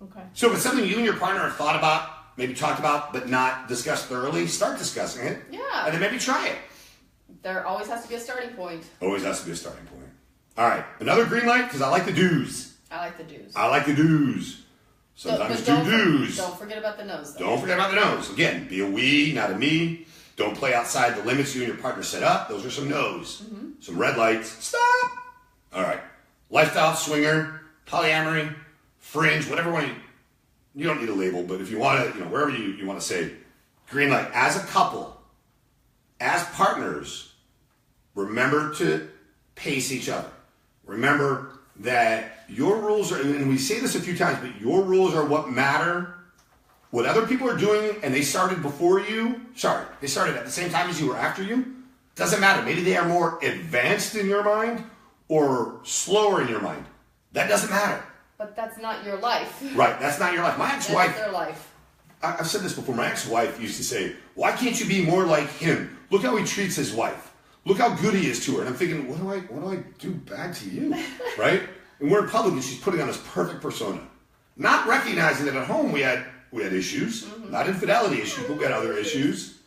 B: Okay.
A: So if it's something you and your partner have thought about, maybe talked about, but not discussed thoroughly, start discussing it.
B: Yeah.
A: And then maybe try it.
B: There always has to be a starting point.
A: Always has to be a starting point. All right, another green light, because I like the do's.
B: I like the do's.
A: I like the do's. Sometimes do do's.
B: Don't forget about the no's, though.
A: Don't forget about the no's. Again, be a we, not a me. Don't play outside the limits you and your partner set up. Those are some no's. Mm-hmm. Some red lights. Stop. All right. Lifestyle, swinger, polyamory, fringe, whatever one you don't need a label, but if you want to, wherever you want to say, green light. As a couple, as partners, remember to pace each other. Remember that your rules are, and we say this a few times, but your rules are what matter. What other people are doing and they started before you, they started at the same time as you or after you, doesn't matter. Maybe they are more advanced in your mind or slower in your mind. That doesn't matter.
B: But that's not your life.
A: Right, that's not your life. My ex-wife,
B: that's their life.
A: I've said this before, my ex-wife used to say, why can't you be more like him? Look how he treats his wife. Look how good he is to her. And I'm thinking, what do I do bad to you? Right? And we're in public and she's putting on this perfect persona. not recognizing that at home we had issues, not infidelity issues, but we had other issues.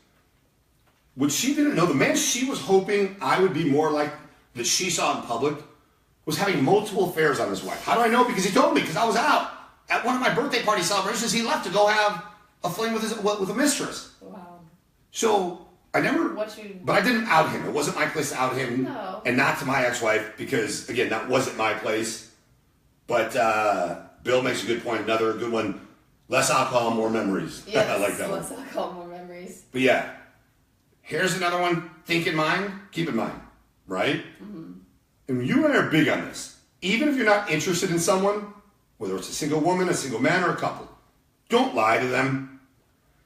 A: What she didn't know, the man she was hoping I would be more like that she saw in public was having multiple affairs on his wife. How do I know? Because he told me, because I was out at one of my birthday party celebrations. He left to go have a fling with a mistress.
B: Wow.
A: So I never, but I didn't out him. It wasn't my place to out him, and not to my ex-wife, because again, that wasn't my place. But Bill makes a good point. Another good one: less alcohol, more memories.
B: Yes,
A: I like that
B: less
A: one.
B: alcohol, more memories.
A: But yeah, here's another one. Think in mind, keep in mind, right? And you and I are big on this. Even if you're not interested in someone, whether it's a single woman, a single man, or a couple, don't lie to them.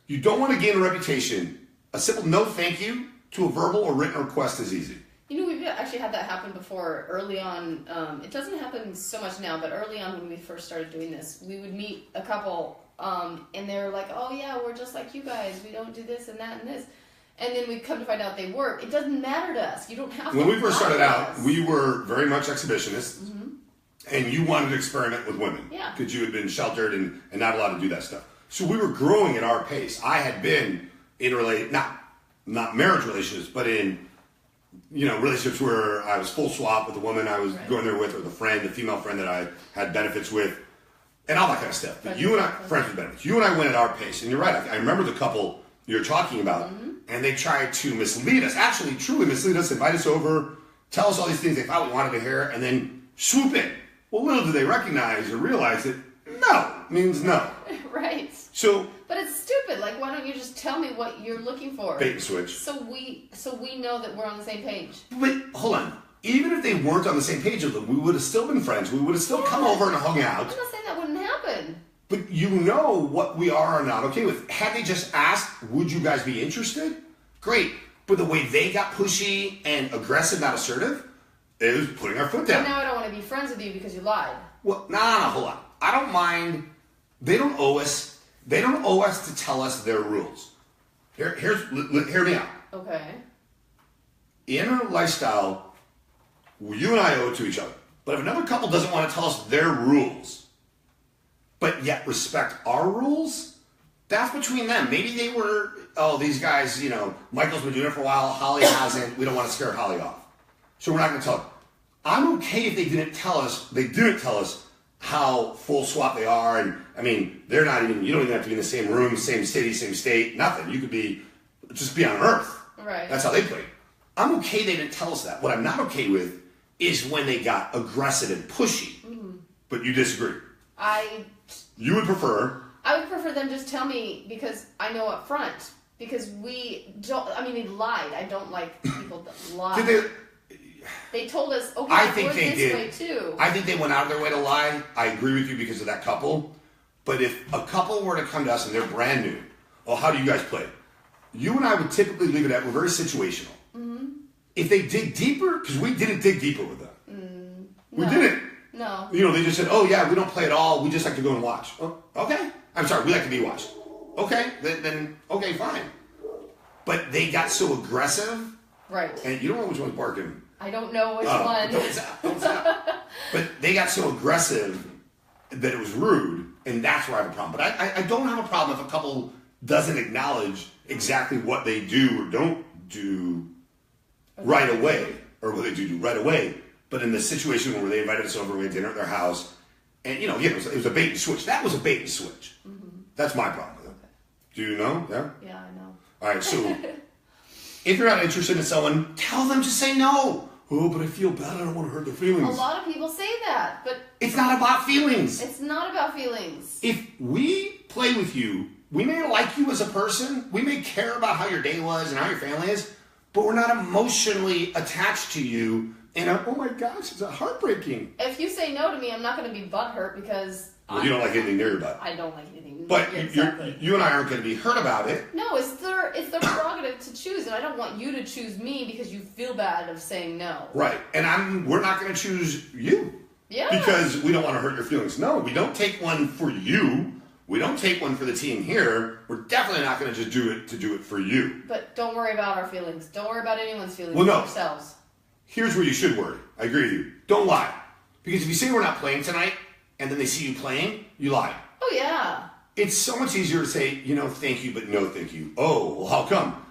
A: You don't want to gain a reputation. A simple no thank you to a verbal or written request is easy.
B: You know, we've actually had that happen before early on. It doesn't happen so much now, but early on when we first started doing this, we would meet a couple and they're like, oh yeah, we're just like you guys. We don't do this and that and this. And then we come to find out they weren't. It doesn't matter to us. You don't have to.
A: When we first started out, we were very much exhibitionists. And you wanted to experiment with women.
B: Yeah.
A: Because you had been sheltered and not allowed to do that stuff. So we were growing at our pace. I had been in not marriage relationships, but in relationships where I was full swap with the woman I was going there with, or the female friend that I had benefits with, and all that kind of stuff. But friends with benefits. You and I went at our pace. And you're right. I remember the couple you're talking about, and they tried to mislead us, actually truly mislead us, invite us over, tell us all these things they thought we wanted to hear, and then swoop in. Well, little do they recognize or realize that no means no.
B: Right.
A: So.
B: But it's stupid. Like, why don't you just tell me what you're looking for?
A: Bait and switch.
B: So we know that we're on the same page.
A: But hold on. Even if they weren't on the same page with them, we would have still been friends. We would have still come over and hung out.
B: I'm not saying that wouldn't happen.
A: But you know what we are or not okay with. Had they just asked, would you guys be interested? Great. But the way they got pushy and aggressive, not assertive, it was putting our foot down.
B: But now I don't want to be friends with you because you lied.
A: Well, no, hold on. I don't mind. They don't owe us to tell us their rules. Hear me out.
B: Okay.
A: In our lifestyle, you and I owe it to each other. But if another couple doesn't want to tell us their rules, but yet respect our rules, that's between them. Maybe they were, these guys, Michael's been doing it for a while, Holly hasn't, we don't want to scare Holly off. So we're not going to tell them. I'm okay if they didn't tell us how full swap they are, and I mean, you don't even have to be in the same room, same city, same state, nothing. You could just be on Earth.
B: Right.
A: That's how they play. I'm okay they didn't tell us that. What I'm not okay with is when they got aggressive and pushy. But you disagree. You would prefer.
B: I would prefer them just tell me, because I know up front. Because we don't, they lied. I don't like people that lie. They told us, okay,
A: I think they
B: this
A: did.
B: way too.
A: I think they went out of their way to lie. I agree with you because of that couple. But if a couple were to come to us and they're brand new, how do you guys play? You and I would typically leave it at, we're very situational. If they dig deeper, because we didn't dig deeper with them. We didn't.
B: No.
A: They just said, we don't play at all. We just like to go and watch. Oh, okay. I'm sorry, we like to be watched. Okay, then okay, fine. But they got so aggressive.
B: Right.
A: And you don't know which one's barking.
B: I don't know which one.
A: Don't zap. But they got so aggressive that it was rude, and that's where I have a problem. But I don't have a problem if a couple doesn't acknowledge exactly what they do or don't do right away, or what they do right away. But in the situation where they invited us over, we had dinner at their house, and again, it was a bait and switch. That was a bait and switch. That's my problem with it. Okay. Do you know? Yeah?
B: Yeah, I know.
A: All right, so if you're not interested in someone, tell them to say no. Oh, but I feel bad. I don't want to hurt their feelings.
B: A lot of people say that, but
A: it's not about feelings.
B: It's not about feelings.
A: If we play with you, we may like you as a person. We may care about how your day was and how your family is, but we're not emotionally attached to you. And oh my gosh, it's heartbreaking.
B: If you say no to me, I'm not going to be butthurt because
A: you don't like anything near your butt.
B: I don't like anything.
A: But you and I aren't going to be hurt about it.
B: No, it's their prerogative to choose, and I don't want you to choose me because you feel bad of saying no.
A: Right, and we're not going to choose you.
B: Yeah.
A: Because we don't want to hurt your feelings. No, we don't take one for you. We don't take one for the team here. We're definitely not going to just do it for you.
B: But don't worry about our feelings. Don't worry about anyone's feelings.
A: Well, no.
B: Yourselves.
A: Here's where you should worry. I agree with you. Don't lie. Because if you say we're not playing tonight, and then they see you playing, you lie.
B: Oh, yeah.
A: It's so much easier to say, thank you, but no thank you. Oh, well, how come?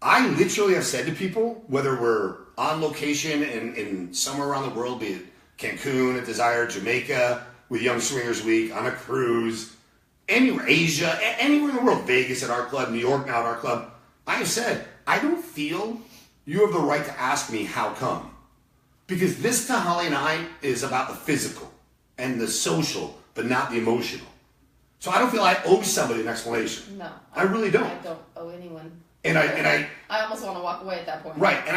A: I literally have said to people, whether we're on location in somewhere around the world, be it Cancun, at Desire, Jamaica, with Young Swingers Week, on a cruise, anywhere, Asia, anywhere in the world, Vegas at our club, New York now at our club, I have said, I don't feel you have the right to ask me how come. Because this to Holly and I is about the physical and the social, but not the emotional. So I don't feel I owe somebody an explanation.
B: No.
A: I really don't.
B: I don't owe anyone.
A: And I
B: almost want to walk away at that point.
A: Right, and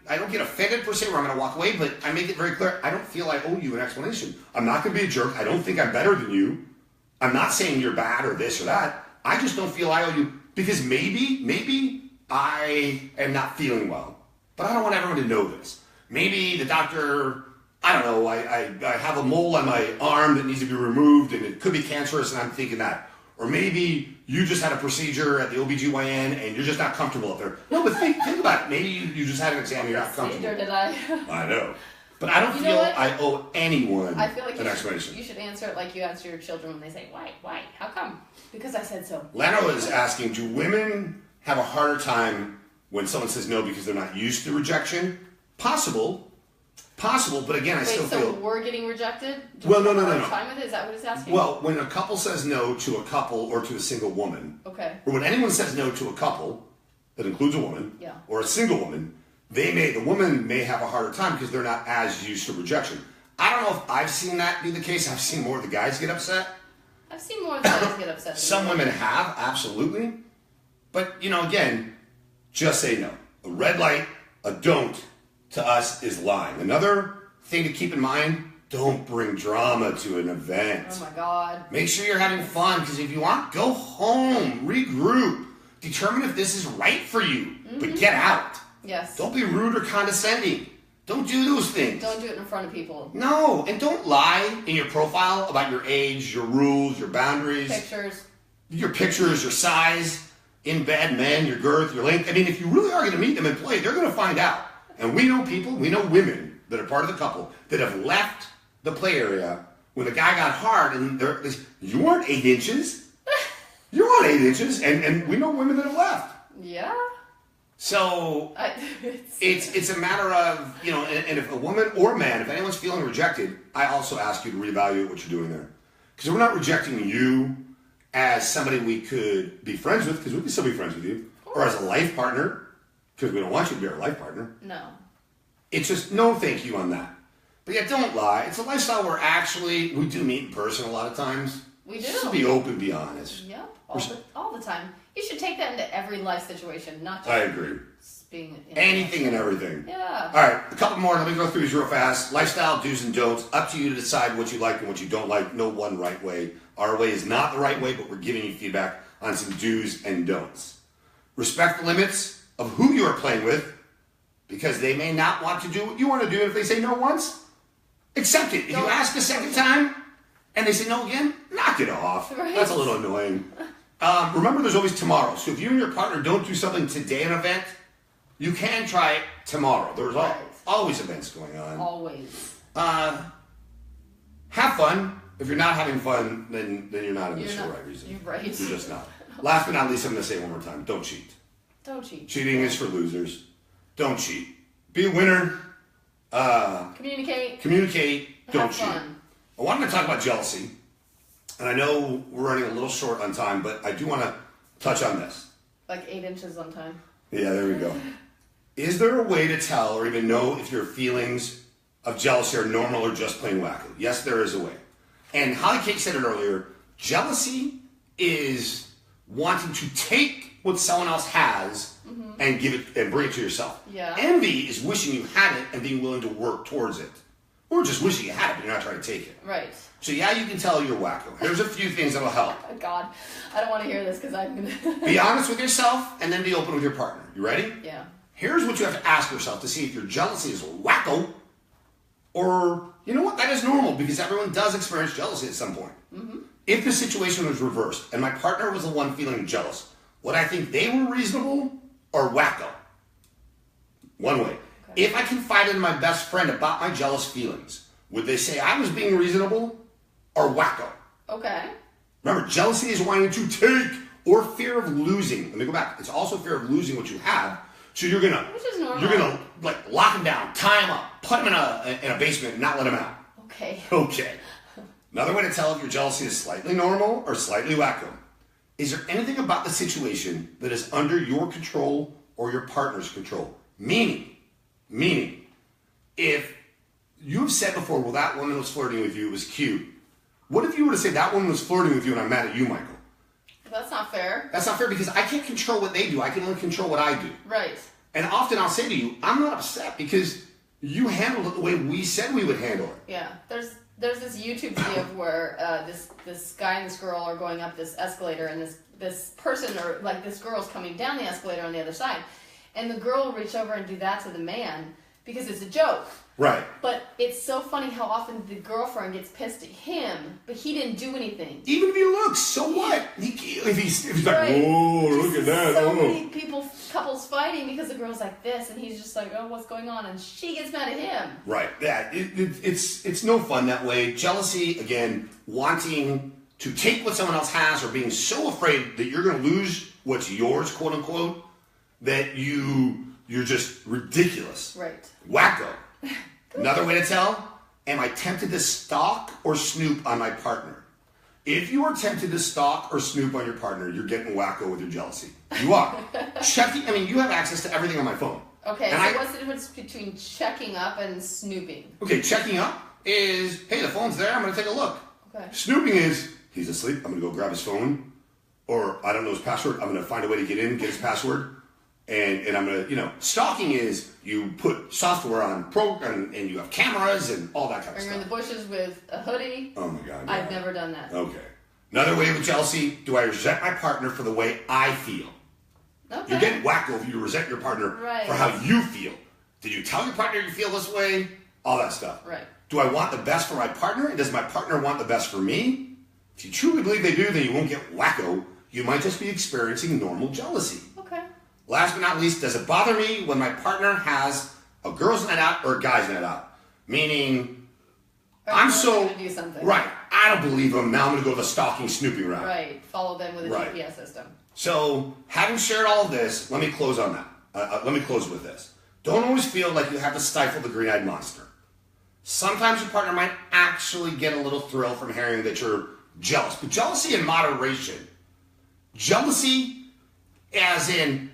A: I don't get offended per se where I'm going to walk away, but I make it very clear, I don't feel I owe you an explanation. I'm not going to be a jerk. I don't think I'm better than you. I'm not saying you're bad or this or that. I just don't feel I owe you because maybe I am not feeling well, but I don't want everyone to know this. Maybe the doctor, I don't know, I have a mole on my arm that needs to be removed and it could be cancerous and I'm thinking that. Or maybe you just had a procedure at the OBGYN and you're just not comfortable up there. No, but think about it. Maybe you just had an exam and you're not comfortable.
B: Or did I?
A: I know. But I don't feel I owe anyone an explanation.
B: You should answer it like you answer your children when they say, why, how come? Because I said so.
A: Leno is asking, do women have a harder time when someone says no because they're not used to rejection? Possible, but again, I still feel...
B: so we're getting rejected?
A: Well, no.
B: Time with it? Is that what it's asking?
A: Well, when a couple says no to a couple or to a single woman,
B: okay,
A: or when anyone says no to a couple, that includes a woman,
B: yeah,
A: or a single woman, the woman may have a harder time because they're not as used to rejection. I don't know if I've seen that be the case. I've seen more of the guys get upset.
B: I've seen more of the guys get upset.
A: Some women have, absolutely. But, again, just say no. A red light, a don't, to us is lying. Another thing to keep in mind, don't bring drama to an event.
B: Oh my God.
A: Make sure you're having fun, because if you want, go home, regroup, determine if this is right for you, but get out.
B: Yes.
A: Don't be rude or condescending. Don't do those things.
B: Don't do it in front of people.
A: No, and don't lie in your profile about your age, your rules, your boundaries. Your pictures, your size, in bed, men, your girth, your length. I mean, if you really are going to meet them and play, they're going to find out. And we know women that are part of the couple that have left the play area when the guy got hard and you aren't 8 inches. You aren't 8 inches. And we know women that have left.
B: Yeah.
A: So it's a matter of, and if a woman or man, if anyone's feeling rejected, I also ask you to reevaluate what you're doing there. Because we're not rejecting you as somebody we could be friends with, because we can still be friends with you, or as a life partner, because we don't want you to be our life partner.
B: No. It's
A: just no thank you on that. But yeah, don't lie. It's a lifestyle where actually we do meet in person a lot of times.
B: We do.
A: Just be open, be honest.
B: Yep, all the time. You should take that into every life situation, not just
A: I agree.
B: Being
A: anything and everything.
B: Yeah.
A: All right, a couple more. Let me go through these real fast. Lifestyle do's and don'ts. Up to you to decide what you like and what you don't like. No one right way. Our way is not the right way, but we're giving you feedback on some do's and don'ts. Respect the limits of who you are playing with, because they may not want to do what you want to do. If they say no once, accept it. If you ask a second time and they say no again, knock it off. Right. That's a little annoying. Remember, there's always tomorrow. So if you and your partner don't do something today at an event, you can try it tomorrow. There's always events going on.
B: Always.
A: Have fun. If you're not having fun, then you're not in this for the right reason.
B: You're right.
A: You're just not. Last but not least, I'm going to say it one more time. Don't cheat.
B: Don't cheat.
A: Cheating is for losers. Don't cheat. Be a winner.
B: Communicate.
A: Don't cheat. Fun. I wanted to talk about jealousy. And I know we're running a little short on time, but I do want to touch on this.
B: Like 8 inches on time.
A: Yeah, there we go. Is there a way to tell or even know if your feelings of jealousy are normal or just plain wacky? Yes, there is a way. And Holly Kate said it earlier, jealousy is wanting to take what someone else has and give it and bring it to yourself.
B: Yeah.
A: Envy is wishing you had it and being willing to work towards it. Or just wishing you had it, but you're not trying to take it.
B: Right.
A: So yeah, you can tell you're wacko. There's a few things that'll help.
B: Oh God, I don't want to hear this because I'm going to...
A: Be honest with yourself and then be open with your partner. You ready?
B: Yeah.
A: Here's what you have to ask yourself to see if your jealousy is wacko or, you know what, that is normal, because everyone does experience jealousy at some point. Mm-hmm. If the situation was reversed and my partner was the one feeling jealous, would I think they were reasonable or wacko? One way. Okay. If I confided in my best friend about my jealous feelings, would they say I was being reasonable are wacko.
B: Okay.
A: Remember, jealousy is wanting to take or fear of losing. Let me go back. It's also fear of losing what you have. So you're gonna,
B: which is normal.
A: You're gonna like lock him down, tie him up, put him in a basement, and not let him out.
B: Okay.
A: Okay. Another way to tell if your jealousy is slightly normal or slightly wacko. Is there anything about the situation that is under your control or your partner's control? Meaning, if you've said before, well, that woman was flirting with you, it was cute. What if you were to say that woman was flirting with you and I'm mad at you, Michael?
B: That's not fair.
A: That's not fair because I can't control what they do. I can only control what I do.
B: Right.
A: And often I'll say to you, I'm not upset because you handled it the way we said we would handle it.
B: Yeah. There's this YouTube video where this guy and this girl are going up this escalator, and this person or like this girl's coming down the escalator on the other side, and the girl will reach over and do that to the man because it's a joke.
A: Right.
B: But it's so funny how often the girlfriend gets pissed at him, but he didn't do anything.
A: Even if he looks, so what? If he's like,
B: right.
A: whoa, look at that.
B: So many couples fighting because the girl's like this, and he's just like, oh, what's going on? And she gets mad at him.
A: Right. Yeah. It's no fun that way. Jealousy, again, wanting to take what someone else has, or being so afraid that you're going to lose what's yours, quote unquote, that you're just ridiculous.
B: Right.
A: Wacko. Another way to tell, am I tempted to stalk or snoop on my partner? If you are tempted to stalk or snoop on your partner, you're getting wacko with your jealousy. You are. You have access to everything on my phone.
B: Okay, so what's the difference between checking up and snooping?
A: Okay, checking up is, hey, the phone's there, I'm going to take a look.
B: Okay.
A: Snooping is, he's asleep, I'm going to go grab his phone, or I don't know his password, I'm going to find a way to get his password. And I'm going to, stalking is you put software on program and you have cameras and all that kind of stuff.
B: Or you're in the bushes with a hoodie.
A: Oh my God.
B: I've never done that.
A: Okay. Another way with jealousy, do I resent my partner for the way I feel?
B: Okay.
A: You're getting wacko if you resent your partner for how you feel. Did you tell your partner you feel this way? All that stuff.
B: Right.
A: Do I want the best for my partner? And does my partner want the best for me? If you truly believe they do, then you won't get wacko. You might just be experiencing normal jealousy.
B: Okay.
A: Last but not least, does it bother me when my partner has a girl's night out or a guy's night out? Meaning, I'm so...
B: do something.
A: Right. I don't believe them. Now I'm going to go the stalking, snooping route.
B: Right. Follow them with a GPS system.
A: So, having shared all of this, let me close on that. Let me close with this. Don't always feel like you have to stifle the green-eyed monster. Sometimes your partner might actually get a little thrill from hearing that you're jealous. But jealousy in moderation. Jealousy as in,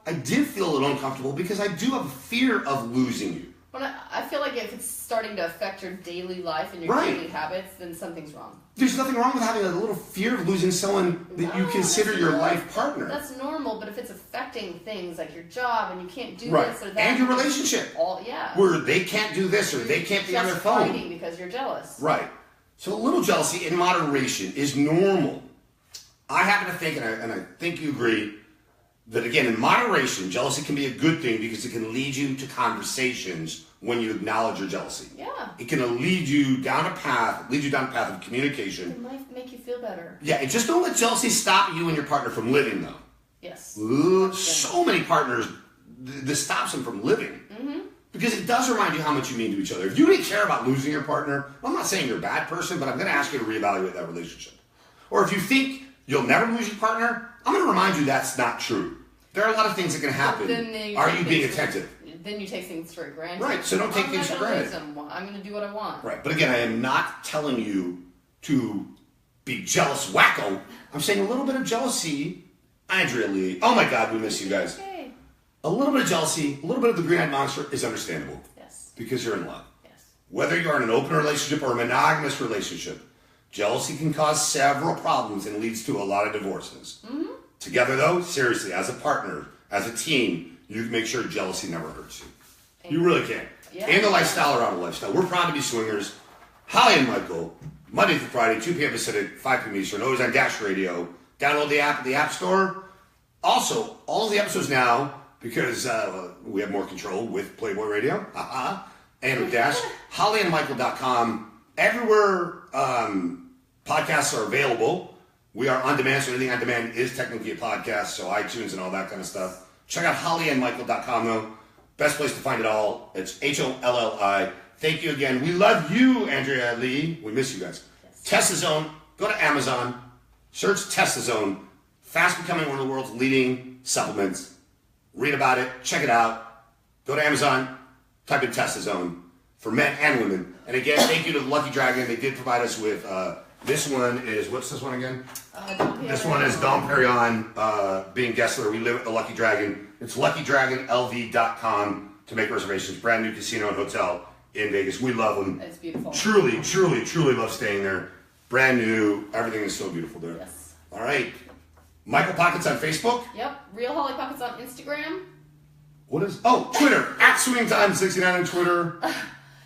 A: I did feel a little uncomfortable because I do have a fear of losing you.
B: Well, I feel like if it's starting to affect your daily life and your daily habits, then something's wrong.
A: There's nothing wrong with having a little fear of losing someone that you consider your life partner.
B: That's normal, but if it's affecting things like your job and you can't do this or that.
A: And your relationship. Where they can't do this or they can't be on their phone.
B: Just fighting because you're jealous.
A: Right. So a little jealousy in moderation is normal. I happen to think, and I think you agree, that again, in moderation, jealousy can be a good thing because it can lead you to conversations when you acknowledge your jealousy.
B: Yeah.
A: It can lead you down a path of communication.
B: It might make you feel better.
A: Yeah, and just don't let jealousy stop you and your partner from living, though.
B: Yes.
A: So many partners, this stops them from living. Mm-hmm. Because it does remind you how much you mean to each other. If you really care about losing your partner, I'm not saying you're a bad person, but I'm going to ask you to reevaluate that relationship. Or if you think you'll never lose your partner, I'm going to remind you that's not true. There are a lot of things that can happen. Are you being attentive?
B: Then you take things for granted.
A: Right, so don't take things for granted.
B: I'm going to do what I want.
A: Right, but again, I am not telling you to be jealous wacko. I'm saying a little bit of jealousy. Andrea Lee, oh my God, we miss you guys.
B: Okay.
A: A little bit of jealousy, a little bit of the green-eyed monster is understandable.
B: Yes.
A: Because you're in love.
B: Yes.
A: Whether you're in an open relationship or a monogamous relationship, jealousy can cause several problems and leads to a lot of divorces. Mm-hmm. Together, though, seriously, as a partner, as a team, you can make sure jealousy never hurts you. You really can. Yeah. In the lifestyle, around the lifestyle. We're proud to be swingers. Holli and Michael, Monday through Friday, 2 p.m. Pacific, 5 p.m. Eastern, always on Dash Radio. Download the app at the App Store. Also, all of the episodes now, because we have more control with Playboy Radio, and with Dash, HolliandMichael.com. Everywhere podcasts are available. We are on demand, so anything on demand is technically a podcast, so iTunes and all that kind of stuff. Check out HolliandMichael.com, though. Best place to find it all. It's HOLLI. Thank you again. We love you, Andrea Lee. We miss you guys.
B: Yes.
A: Testazone. Go to Amazon. Search Testazone. Fast becoming one of the world's leading supplements. Read about it. Check it out. Go to Amazon. Type in Testazone for men and women. And again, thank you to Lucky Dragon. They did provide us with, this one is, what's this one again? This one is Dom Perignon being Gessler. We live at the Lucky Dragon. It's luckydragonlv.com to make reservations. Brand new casino and hotel in Vegas. We love them.
B: It's beautiful.
A: Truly, truly, truly love staying there. Brand new. Everything is so beautiful there.
B: Yes.
A: All right. Michael Pockets on Facebook.
B: Yep. Real Holly Pockets on Instagram.
A: What is? Oh, Twitter. At SwingTime69 on Twitter.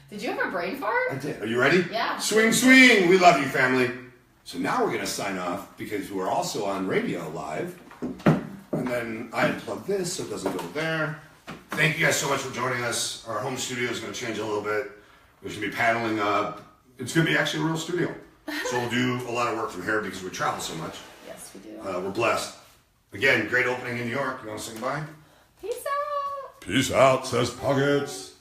B: Did you have a brain fart?
A: I did. Are you ready?
B: Yeah.
A: Swing, swing. We love you, family. So now we're going to sign off because we're also on radio live. And then I unplug this so it doesn't go there. Thank you guys so much for joining us. Our home studio is going to change a little bit. We're going to be paneling up. It's going to be actually a real studio. So we'll do a lot of work from here because we travel so much.
B: Yes, we do.
A: We're blessed. Again, great opening in New York. You want to say goodbye?
B: Peace out.
C: Peace out, says Pockets.